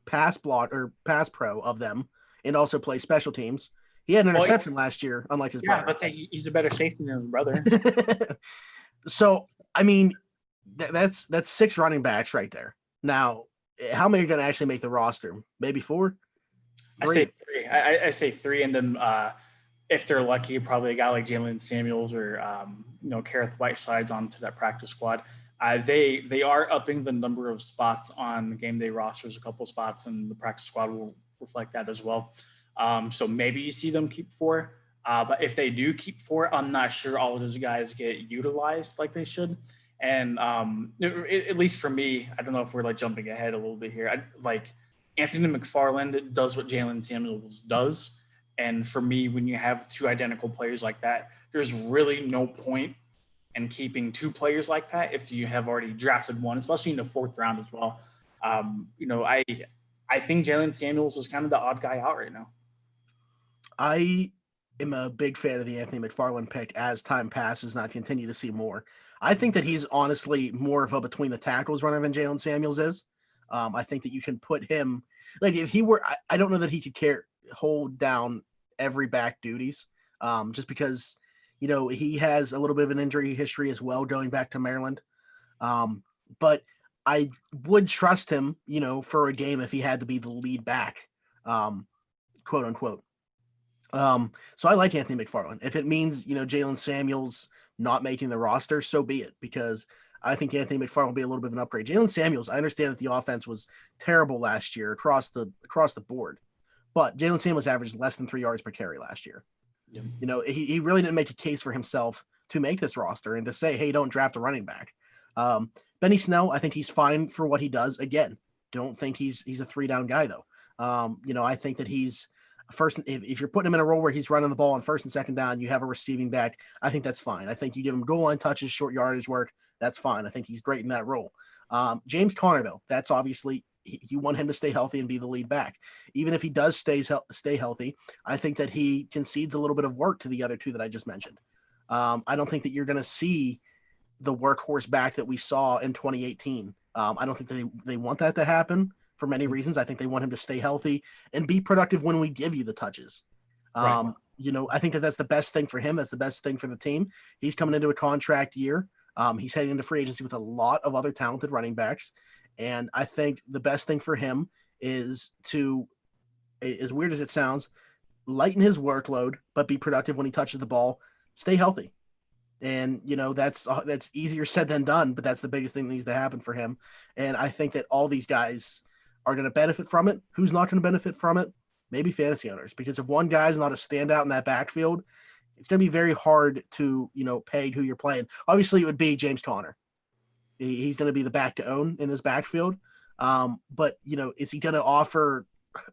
pass pro of them, and also play special teams. He had an interception last year, unlike his brother. Yeah, but he's a better safety than his brother. So, I mean, that's 6 running backs right there. Now, how many are going to actually make the roster? Maybe 4? 3? I say 3, and then if they're lucky, probably a guy like Jaylen Samuels or Kareth White slides onto that practice squad. They are upping the number of spots on game day rosters, a couple spots, and the practice squad will reflect that as well. So maybe you see them keep 4. But if they do keep 4, I'm not sure all of those guys get utilized like they should. And at least for me, I don't know if we're like jumping ahead a little bit here. Anthony McFarland does what Jaylen Samuels does. And for me, when you have 2 identical players like that, there's really no point in keeping 2 players like that if you have already drafted one, especially in the 4th round as well. I think Jaylen Samuels is kind of the odd guy out right now. I am a big fan of the Anthony McFarland pick as time passes, and I continue to see more. I think that he's honestly more of a between the tackles runner than Jaylen Samuels is. I think that you can put him, like if he were, I don't know that he could hold down every back duties, just because, he has a little bit of an injury history as well, going back to Maryland. But I would trust him, for a game if he had to be the lead back, quote unquote. So I like Anthony McFarland. If it means, Jaylen Samuels not making the roster, so be it, because I think Anthony McFarland will be a little bit of an upgrade. Jaylen Samuels, I understand that the offense was terrible last year across the board, but Jaylen Samuels averaged less than 3 yards per carry last year. Yeah. He really didn't make a case for himself to make this roster and to say, hey, don't draft a running back. Benny Snell, I think he's fine for what he does. Again, don't think he's a 3-down guy though. I think that he's first. If you're putting him in a role where he's running the ball on 1st and 2nd down, you have a receiving back. I think that's fine. I think you give him goal line touches, short yardage work. That's fine. I think he's great in that role. James Conner, though, that's obviously you want him to stay healthy and be the lead back. Even if he does stay healthy, I think that he concedes a little bit of work to the other 2 that I just mentioned. I don't think that you're going to see the workhorse back that we saw in 2018. I don't think they want that to happen for many reasons. I think they want him to stay healthy and be productive when we give you the touches. Right. I think that's the best thing for him. That's the best thing for the team. He's coming into a contract year. He's heading into free agency with a lot of other talented running backs. And I think the best thing for him is to, as weird as it sounds, lighten his workload, but be productive when he touches the ball, stay healthy. And, that's easier said than done, but that's the biggest thing that needs to happen for him. And I think that all these guys are going to benefit from it. Who's not going to benefit from it? Maybe fantasy owners, because if one guy's not a standout in that backfield, it's going to be very hard to, peg who you're playing. Obviously, it would be James Conner. He's going to be the back to own in this backfield. But, is he going to offer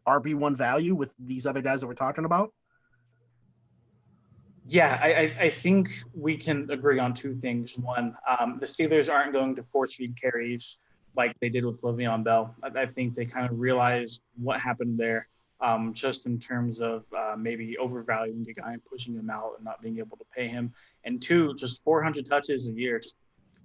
RB1 value with these other guys that we're talking about? Yeah, I think we can agree on two things. One, the Steelers aren't going to force feed carries like they did with Le'Veon Bell. I think they kind of realized what happened there, just in terms of maybe overvaluing the guy and pushing him out and not being able to pay him. And two, just 400 touches a year just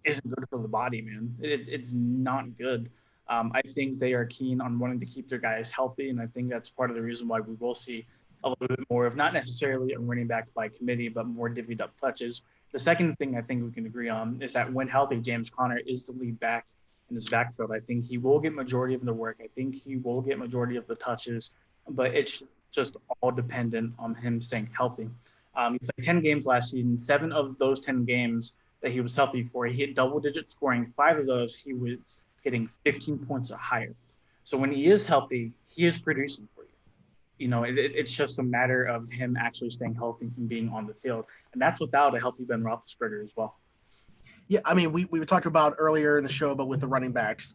isn't good for the body, man. It's not good. I think they are keen on wanting to keep their guys healthy, and I think that's part of the reason why we will see a little bit more of not necessarily a running back by committee, but more divvied up touches. The second thing I think we can agree on is that when healthy, James Conner is the lead back in his backfield. I think he will get majority of the work. I think he will get majority of the touches, but it's just all dependent on him staying healthy. He played 10 games last season. 7 of those 10 games that he was healthy for, he hit double-digit scoring. 5 of those, he was hitting 15 points or higher. So when he is healthy, he is producing for you. It's just a matter of him actually staying healthy and being on the field. And that's without a healthy Ben Roethlisberger as well. Yeah, I mean, we were talking about earlier in the show, but with the running backs,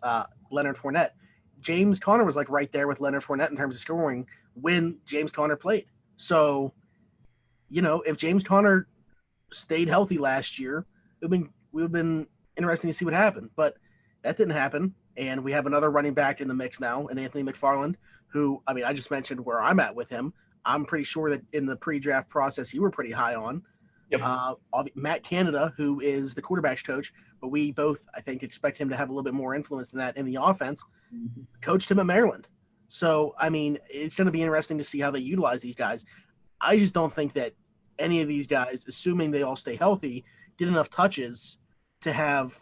Leonard Fournette. James Conner was like right there with Leonard Fournette in terms of scoring when James Conner played. So, if James Conner stayed healthy last year, it would have been interesting to see what happened. But that didn't happen. And we have another running back in the mix now, and Anthony McFarland, who, I mean, I just mentioned where I'm at with him. I'm pretty sure that in the pre-draft process, you were pretty high on. Yep. Matt Canada, who is the quarterback's coach, but we both, I think, expect him to have a little bit more influence than that in the offense, coached him at Maryland. So, I mean, it's going to be interesting to see how they utilize these guys. I just don't think that any of these guys, assuming they all stay healthy, get enough touches to have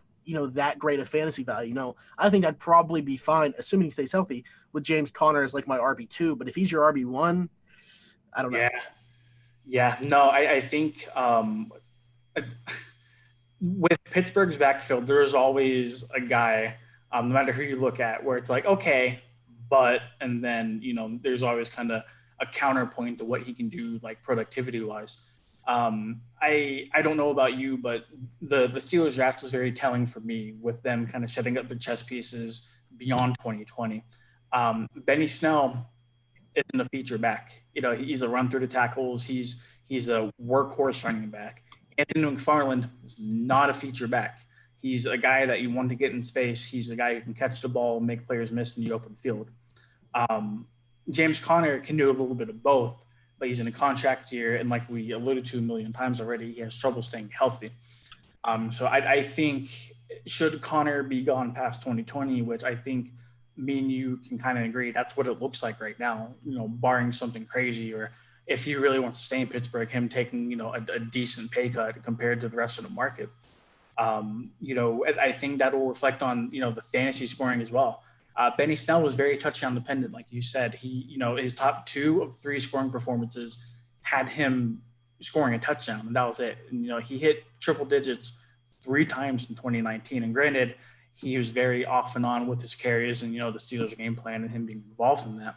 that great of fantasy value. I think I'd probably be fine, assuming he stays healthy, with James Conner as like my RB2. But if he's your RB1, I don't know. Yeah. No, I think with Pittsburgh's backfield, there is always a guy, no matter who you look at, where it's like, okay, but, and then, there's always kind of a counterpoint to what he can do, like productivity-wise. I don't know about you, but the Steelers draft is very telling for me with them kind of setting up the chess pieces beyond 2020. Benny Snell isn't a feature back. He's a run through the tackles. He's a workhorse running back. Anthony McFarland is not a feature back. He's a guy that you want to get in space. He's a guy who can catch the ball, make players miss in the open field. James Conner can do a little bit of both, but he's in a contract year, and like we alluded to a million times already, he has trouble staying healthy. So I think should Conner be gone past 2020, which I think me and you can kind of agree that's what it looks like right now, barring something crazy, or if he really wants to stay in Pittsburgh, him taking, a decent pay cut compared to the rest of the market. I think that will reflect on, the fantasy scoring as well. Benny Snell was very touchdown dependent, like you said. He, his top 2 of 3 scoring performances had him scoring a touchdown, and that was it. And, he hit triple digits 3 times in 2019. And granted, he was very off and on with his carries and, the Steelers game plan and him being involved in that.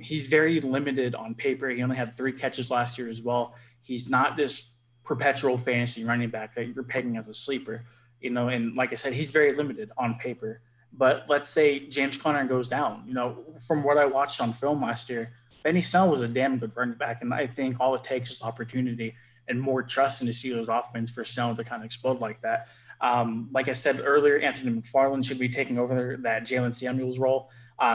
He's very limited on paper. He only had 3 catches last year as well. He's not this perpetual fantasy running back that you're pegging as a sleeper, and like I said, he's very limited on paper. But let's say James Conner goes down. From what I watched on film last year, Benny Snell was a damn good running back, and I think all it takes is opportunity and more trust in the Steelers' offense for Snell to kind of explode like that. Like I said earlier, Anthony McFarland should be taking over that Jaylen Samuels role.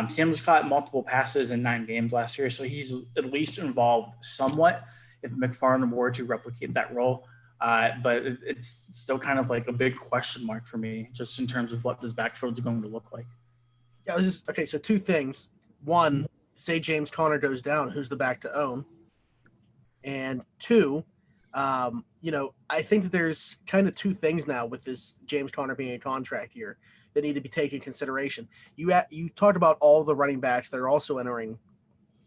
Samuels caught multiple passes in 9 games last year, so he's at least involved somewhat if McFarland were to replicate that role. But it's still kind of like a big question mark for me, just in terms of what this backfield is going to look like. Yeah, okay. So two things. One, say James Conner goes down, who's the back to own? And two, I think that there's kind of two things now with this James Conner being a contract year that need to be taken into consideration. You talked about all the running backs that are also entering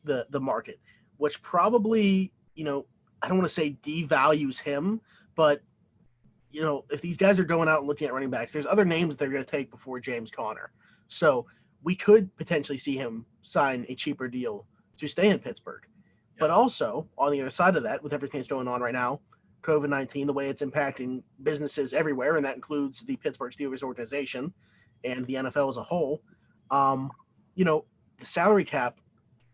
the market, which probably, I don't want to say devalues him, but if these guys are going out and looking at running backs, there's other names they're going to take before James Conner. So we could potentially see him sign a cheaper deal to stay in Pittsburgh. But also, on the other side of that, with everything that's going on right now, COVID-19, the way it's impacting businesses everywhere, and that includes the Pittsburgh Steelers organization and the NFL as a whole, the salary cap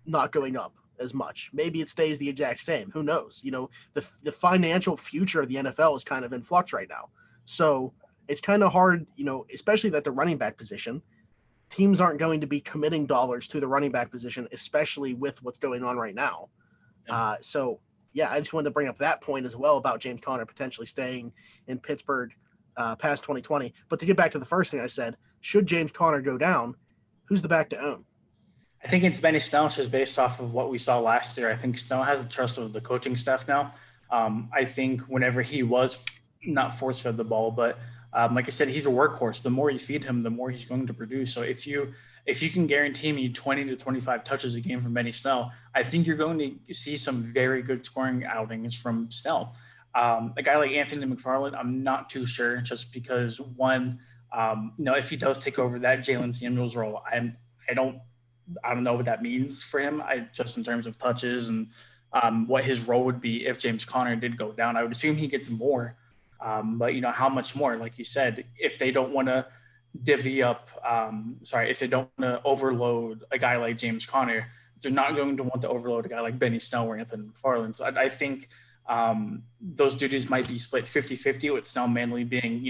not going up as much. Maybe it stays the exact same. Who knows? The financial future of the NFL is kind of in flux right now. So it's kind of hard, especially at the running back position. Teams aren't going to be committing dollars to the running back position, especially with what's going on right now. I just wanted to bring up that point as well about James Conner potentially staying in Pittsburgh past 2020. But to get back to the first thing I said, should James Conner go down, who's the back to own? I think it's Benny Snell, just based off of what we saw last year. I think Snell has the trust of the coaching staff now. I think whenever he was not force-fed the ball, but like I said, he's a workhorse. The more you feed him, the more he's going to produce. So if you can guarantee me 20 to 25 touches a game from Benny Snell, I think you're going to see some very good scoring outings from Snell. A guy like Anthony McFarland, I'm not too sure, just because one, if he does take over that Jaylen Samuels role, I don't know what that means for him. Just in terms of touches and what his role would be if James Conner did go down. I would assume he gets more, but how much more? Like you said, if they don't want to divvy up, if they don't want to overload a guy like James Conner, they're not going to want to overload a guy like Benny Snell or Anthony McFarland. So I think those duties might be split 50-50, with Snell mainly being,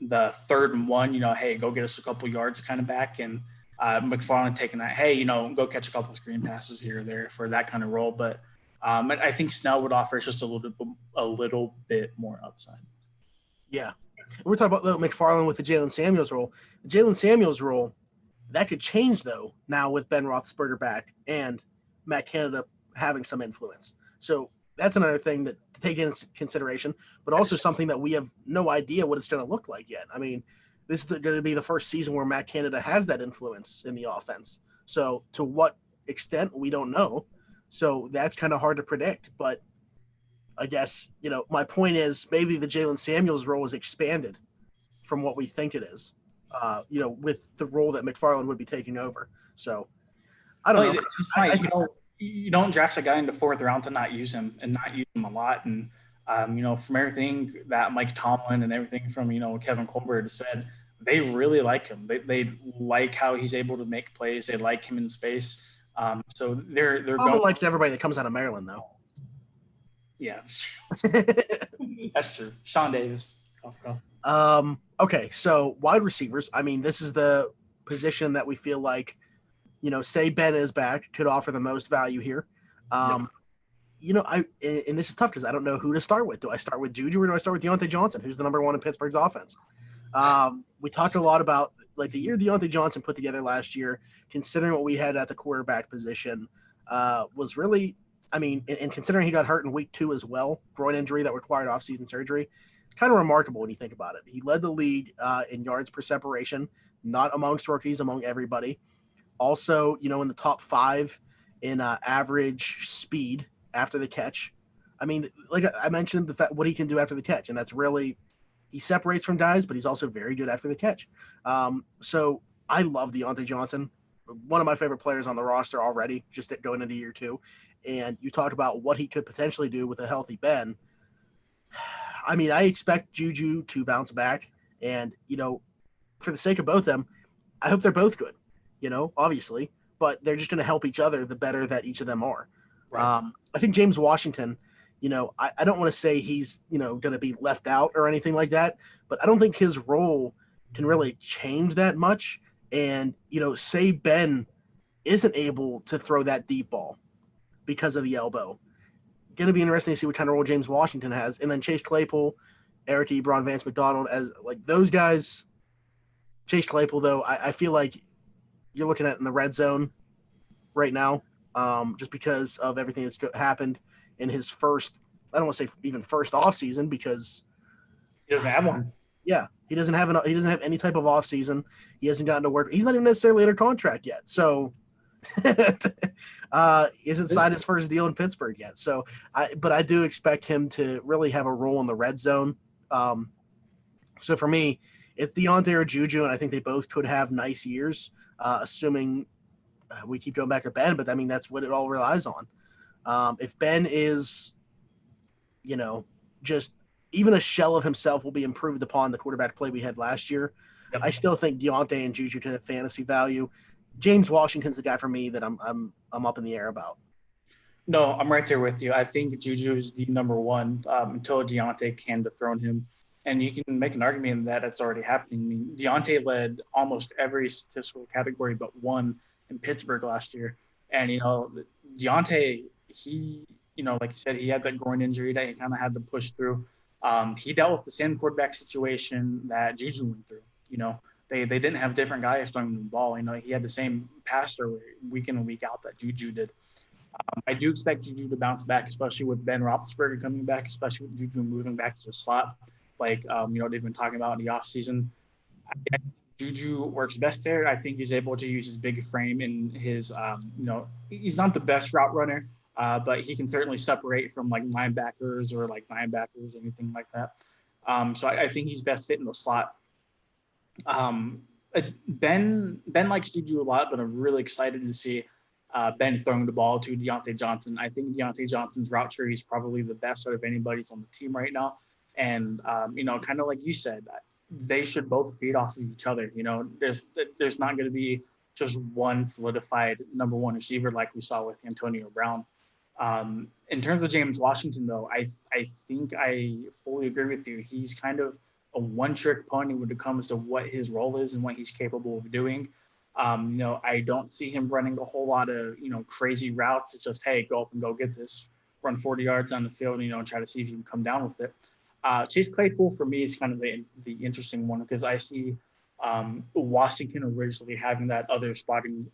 the third and one, hey, go get us a couple yards kind of back, and McFarland taking that, hey, go catch a couple of screen passes here or there for that kind of role. But I think Snell would offer just a little bit more upside. Yeah. We're talking about McFarland with the Jaylen Samuels role. The Jaylen Samuels role, that could change, though, now with Ben Roethlisberger back and Matt Canada having some influence. So that's another thing to take into consideration, but also something that we have no idea what it's going to look like yet. I mean, this is going to be the first season where Matt Canada has that influence in the offense. So to what extent, we don't know. So that's kind of hard to predict. But I guess, my point is maybe the Jaylen Samuels role is expanded from what we think it is, with the role that McFarland would be taking over. So I don't know. You don't draft a guy in the fourth round to not use him and not use him a lot. And, from everything that Mike Tomlin and everything from, Kevin Colbert said, they really like him. They like how he's able to make plays. They like him in space. So they're Tomlin likes everybody that comes out of Maryland, though. Yeah, that's true. Sean Davis. Okay, so wide receivers. I mean, this is the position that we feel like, say Ben is back, could offer the most value here. And this is tough because I don't know who to start with. Do I start with Juju or do I start with Deontay Johnson, who's the number one in Pittsburgh's offense? We talked a lot about the year Deontay Johnson put together last year, considering what we had at the quarterback position, was really, and considering he got hurt in week 2 as well, groin injury that required offseason surgery, kind of remarkable when you think about it. He led the league in yards per separation, not amongst rookies, among everybody. Also, in the top 5 in average speed after the catch. Like I mentioned, what he can do after the catch, and that's really, he separates from guys, but he's also very good after the catch. So I love Deontay Johnson, one of my favorite players on the roster already, just going into year 2. And you talked about what he could potentially do with a healthy Ben. I expect Juju to bounce back, and, for the sake of both of them, I hope they're both good, obviously, but they're just going to help each other the better that each of them are. Right. I think James Washington, I don't want to say he's, going to be left out or anything like that, but I don't think his role can really change that much. And, say Ben isn't able to throw that deep ball because of the elbow. Going to be interesting to see what kind of role James Washington has. And then Chase Claypool, Ertz, Ebron, Vance, Mcdonald, as those guys. Chase Claypool, though, I feel like you're looking at in the red zone right now, just because of everything that's happened in his first, I don't want to say even first off season, because He doesn't have one. yeah, he doesn't have any type of off season. He hasn't gotten to work. He's not even necessarily under contract yet. So he hasn't signed his first deal in Pittsburgh yet. So but I do expect him to really have a role in the red zone. So for me, it's Deontay or Juju, and I think they both could have nice years, assuming we keep going back to Ben, but I mean, that's what it all relies on. If Ben is, just even a shell of himself, will be improved upon the quarterback play we had last year. Yep. I still think Deontay and Juju can have fantasy value. James Washington's the guy for me that I'm up in the air about. No, I'm right there with you. I think Juju is the number one until Deontay can dethrone him. And you can make an argument that it's already happening. I mean, Deontay led almost every statistical category but one in Pittsburgh last year. And, Deontay, he, like you said, he had that groin injury that he kind of had to push through. He dealt with the same quarterback situation that Juju went through. They didn't have different guys throwing the ball. He had the same passer week in and week out that Juju did. I do expect Juju to bounce back, especially with Ben Roethlisberger coming back, especially with Juju moving back to the slot. Like, they've been talking about in the offseason. Juju works best there. I think he's able to use his big frame and his, he's not the best route runner, but he can certainly separate from like linebackers, anything like that. So I think he's best fit in the slot. Ben likes Juju a lot, but I'm really excited to see Ben throwing the ball to Deontay Johnson. I think Deontay Johnson's route tree is probably the best out of anybody's on the team right now. And, kind of like you said, they should both feed off of each other. There's not going to be just one solidified number one receiver like we saw with Antonio Brown. In terms of James Washington, though, I think I fully agree with you. He's kind of a one-trick pony when it comes to what his role is and what he's capable of doing. I don't see him running a whole lot of, crazy routes. It's just, hey, go up and go get this, run 40 yards on the field, and try to see if you can come down with it. Chase Claypool for me is kind of the interesting one because I see Washington originally having that other starting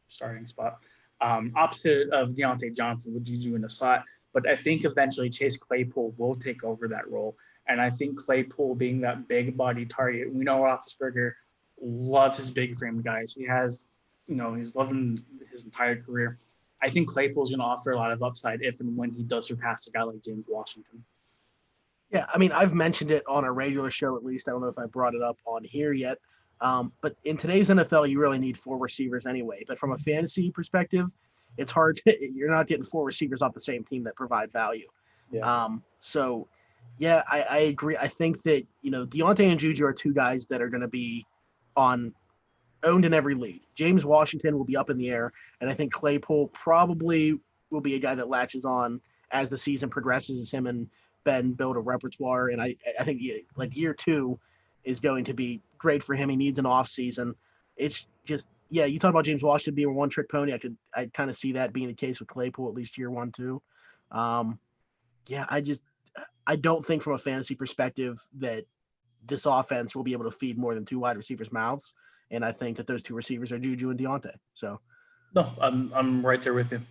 spot opposite of Deontay Johnson with Juju in the slot. But I think eventually Chase Claypool will take over that role. And I think Claypool being that big body target, we know Roethlisberger loves his big frame guys. He has, he's loving his entire career. I think Claypool's going to offer a lot of upside if and when he does surpass a guy like James Washington. Yeah, I mean, I've mentioned it on a regular show at least. I don't know if I brought it up on here yet. But in today's NFL, you really need 4 receivers anyway. But from a fantasy perspective, it's hard you're not getting 4 receivers off the same team that provide value. Yeah. So, yeah, I agree. I think that, Deontay and Juju are 2 guys that are going to be owned in every league. James Washington will be up in the air, and I think Claypool probably will be a guy that latches on as the season progresses, him and Ben build a repertoire. And I think like year 2 is going to be great for him. He needs an off season. It's just, yeah, you talk about James Washington being a one-trick pony. I kind of see that being the case with Claypool, at least year 1, 2. Yeah, I don't think from a fantasy perspective that this offense will be able to feed more than 2 wide receivers' mouths. And I think that those 2 receivers are Juju and Deontay. So, no, I'm right there with you.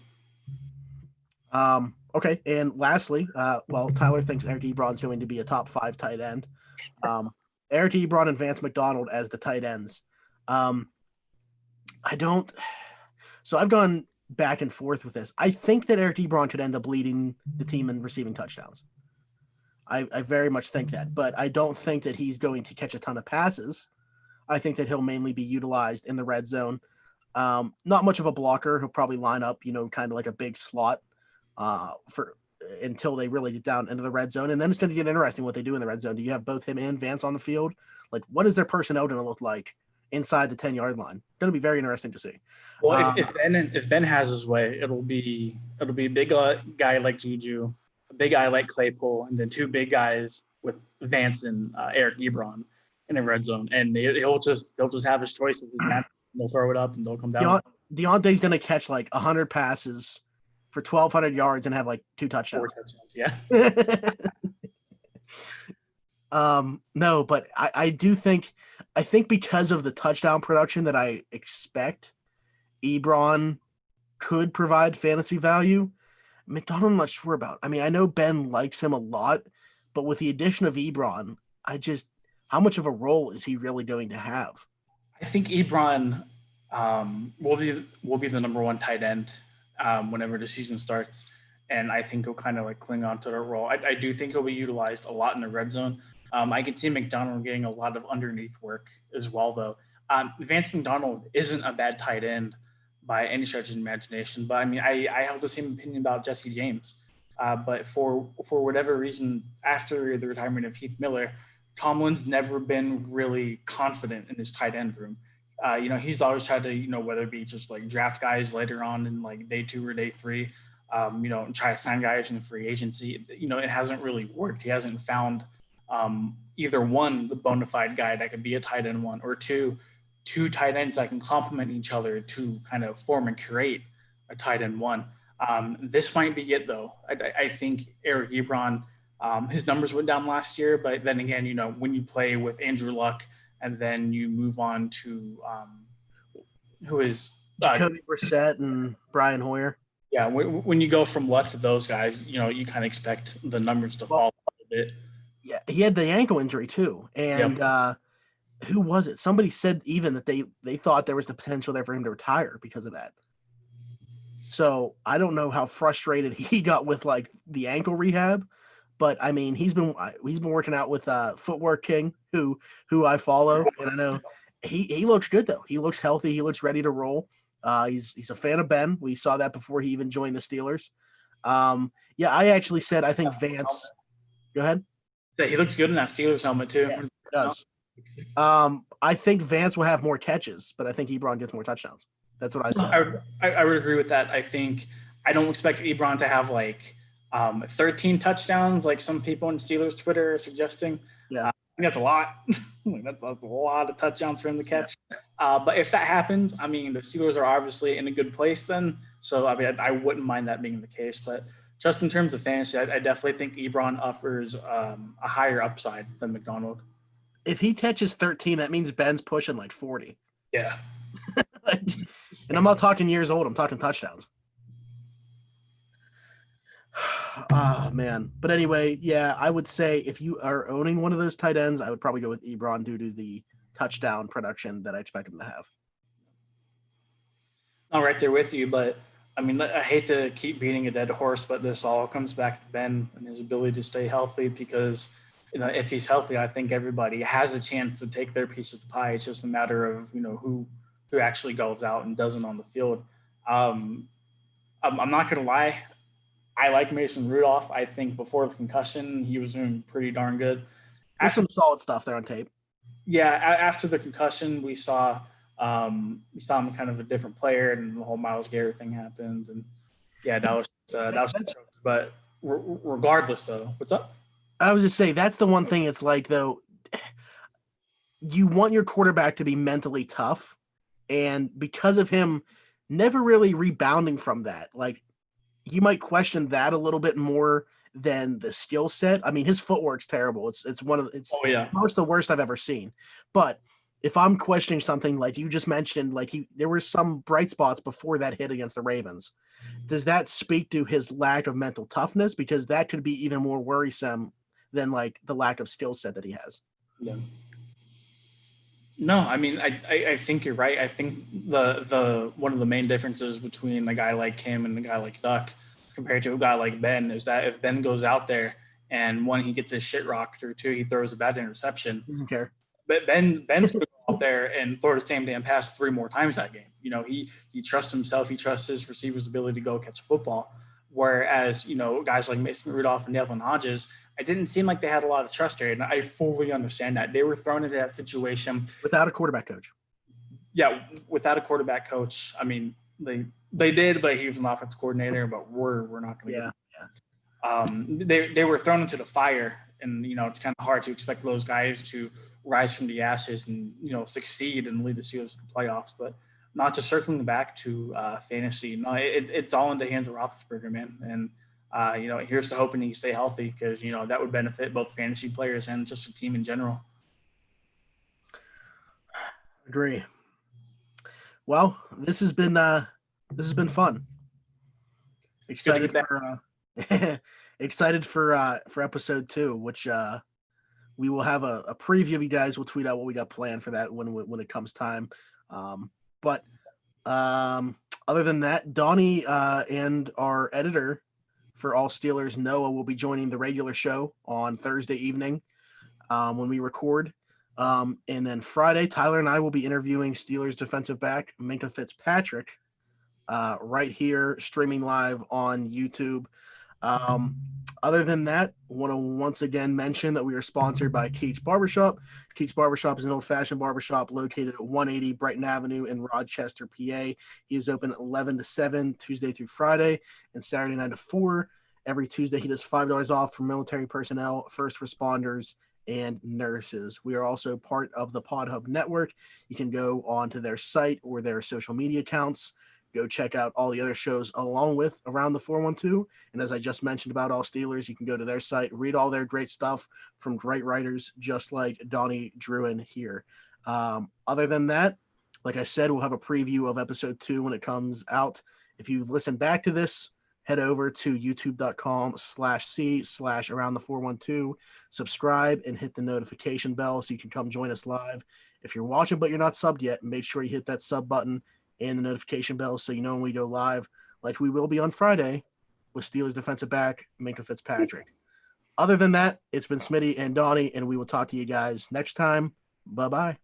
Okay, and lastly, Tyler thinks Eric Ebron's going to be a top 5 tight end. Eric Ebron and Vance Mcdonald as the tight ends. I don't. So I've gone back and forth with this. I think that Eric Ebron could end up leading the team in receiving touchdowns. I very much think that, but I don't think that he's going to catch a ton of passes. I think that he'll mainly be utilized in the red zone. Not much of a blocker. He'll probably line up, kind of like a big slot for until they really get down into the red zone. And then it's going to get interesting what they do in the red zone. Do you have both him and Vance on the field? Like, what is their personnel going to look like inside the 10-yard line? Going to be very interesting to see. Well, if Ben has his way, it'll be a big guy like Juju, a big guy like Claypool, and then 2 big guys with Vance and Eric Ebron in the red zone. And he'll just have his choice of his match. They'll throw it up and they'll come down. Deontay's going to catch like 100 passes for 1,200 yards and have like 2 touchdowns. 4 touchdowns, yeah. No, but I do think I think because of the touchdown production that I expect, Ebron could provide fantasy value. Mcdonald, I'm not sure about. I mean, I know Ben likes him a lot, but with the addition of Ebron, how much of a role is he really going to have? I think Ebron will be the number one tight end whenever the season starts, and I think he'll kind of like cling on to that role. I do think he'll be utilized a lot in the red zone. I can see Mcdonald getting a lot of underneath work as well, though. Vance Mcdonald isn't a bad tight end by any stretch of the imagination, but I mean, I have the same opinion about Jesse James. But for whatever reason, after the retirement of Heath Miller, Tomlin's never been really confident in his tight end room. He's always tried to, whether it be just like draft guys later on in like day 2 or day 3, and try to sign guys in free agency. It hasn't really worked. He hasn't found either one, the bona fide guy that could be a tight end one, or two tight ends that can complement each other to kind of form and create a tight end one. This might be it, though. I think Eric Ebron, his numbers went down last year, but then again, when you play with Andrew Luck and then you move on to who is Jacoby Brissett and Brian Hoyer. Yeah, when you go from Luck to those guys, you kind of expect the numbers to fall a bit. Yeah, he had the ankle injury too, and who was it? Somebody said even that they thought there was the potential there for him to retire because of that. So I don't know how frustrated he got with like the ankle rehab, but I mean he's been working out with Footwork King, who I follow, and I know he looks good though. He looks healthy. He looks ready to roll. He's a fan of Ben. We saw that before he even joined the Steelers. I actually said I think Vance. Go ahead. Yeah, he looks good in that Steelers helmet too. Yeah, he does. I think Vance will have more catches, but I think Ebron gets more touchdowns. That's what I said. I would agree with that. I don't expect Ebron to have like 13 touchdowns like some people on Steelers Twitter are suggesting. Yeah. I think that's a lot. That's a lot of touchdowns for him to catch. Yeah. But if that happens, I mean, the Steelers are obviously in a good place then. So, I mean, I wouldn't mind that being the case. But just in terms of fantasy, I definitely think Ebron offers a higher upside than Mcdonald. If he catches 13, that means Ben's pushing like 40. Yeah. And I'm not talking years old. I'm talking touchdowns. Oh, man. But anyway, yeah, I would say if you are owning one of those tight ends, I would probably go with Ebron due to the touchdown production that I expect him to have. I'm right there with you, but I mean, I hate to keep beating a dead horse, but this all comes back to Ben and his ability to stay healthy because, if he's healthy, I think everybody has a chance to take their piece of the pie. It's just a matter of, who actually goes out and doesn't on the field. I'm not going to lie. I like Mason Rudolph. I think before the concussion, he was doing pretty darn good. There's some solid stuff there on tape. Yeah, after the concussion, we saw him kind of a different player, and the whole Myles Garrett thing happened, and yeah, that was. But regardless, though, what's up? I was just saying that's the one thing. It's like though, you want your quarterback to be mentally tough, and because of him never really rebounding from that, like you might question that a little bit more than the skill set. I mean, his footwork's terrible. It's most of the worst I've ever seen. But if I'm questioning something like you just mentioned, like there were some bright spots before that hit against the Ravens. Does that speak to his lack of mental toughness? Because that could be even more worrisome than like the lack of skill set that he has. Yeah. No, I mean, I think you're right. I think the one of the main differences between a guy like him and a guy like Duck compared to a guy like Ben is that if Ben goes out there and one, he gets his shit rocked, or two, he throws a bad interception. Doesn't care. But Ben's going to go out there and throw the same damn pass 3 more times that game. He trusts himself. He trusts his receiver's ability to go catch a football. Whereas, guys like Mason Rudolph and Devlin Hodges, it didn't seem like they had a lot of trust there, and I fully understand that. They were thrown into that situation without a quarterback coach. Yeah, without a quarterback coach. I mean, they did, but he was an offense coordinator. But we're not going to. Yeah. They were thrown into the fire, and it's kind of hard to expect those guys to rise from the ashes and succeed and lead the Steelers to the playoffs. But not to circling back to fantasy. No, it's all in the hands of Roethlisberger, man, and. Here's to hoping he can stay healthy because, that would benefit both fantasy players and just the team in general. Agree. Well, this has been fun. Excited for excited for episode 2, which we will have a preview of you guys. We'll tweet out what we got planned for that when it comes time. But other than that, Donnie and our editor for All Steelers, Noah, will be joining the regular show on Thursday evening when we record. And then Friday, Tyler and I will be interviewing Steelers defensive back Minkah Fitzpatrick right here, streaming live on YouTube. Other than that, I want to once again mention that we are sponsored by Keats Barbershop. Keats Barbershop is an old-fashioned barbershop located at 180 Brighton Avenue in Rochester, PA. He is open 11 to 7, Tuesday through Friday, and Saturday 9 to 4. Every Tuesday, he does $5 off for military personnel, first responders, and nurses. We are also part of the Pod Hub Network. You can go onto their site or their social media accounts. Go check out all the other shows along with Around the 412. And as I just mentioned about All Steelers, you can go to their site, read all their great stuff from great writers just like Donnie Druin here. Other than that, like I said, we'll have a preview of episode 2 when it comes out. If you listen back to this, head over to youtube.com/c/around the 412, subscribe and hit the notification bell so you can come join us live. If you're watching but you're not subbed yet, make sure you hit that sub button and the notification bell so you know when we go live, like we will be on Friday with Steelers defensive back Minkah Fitzpatrick. Other than that, it's been Smitty and Donnie, and we will talk to you guys next time. Bye-bye.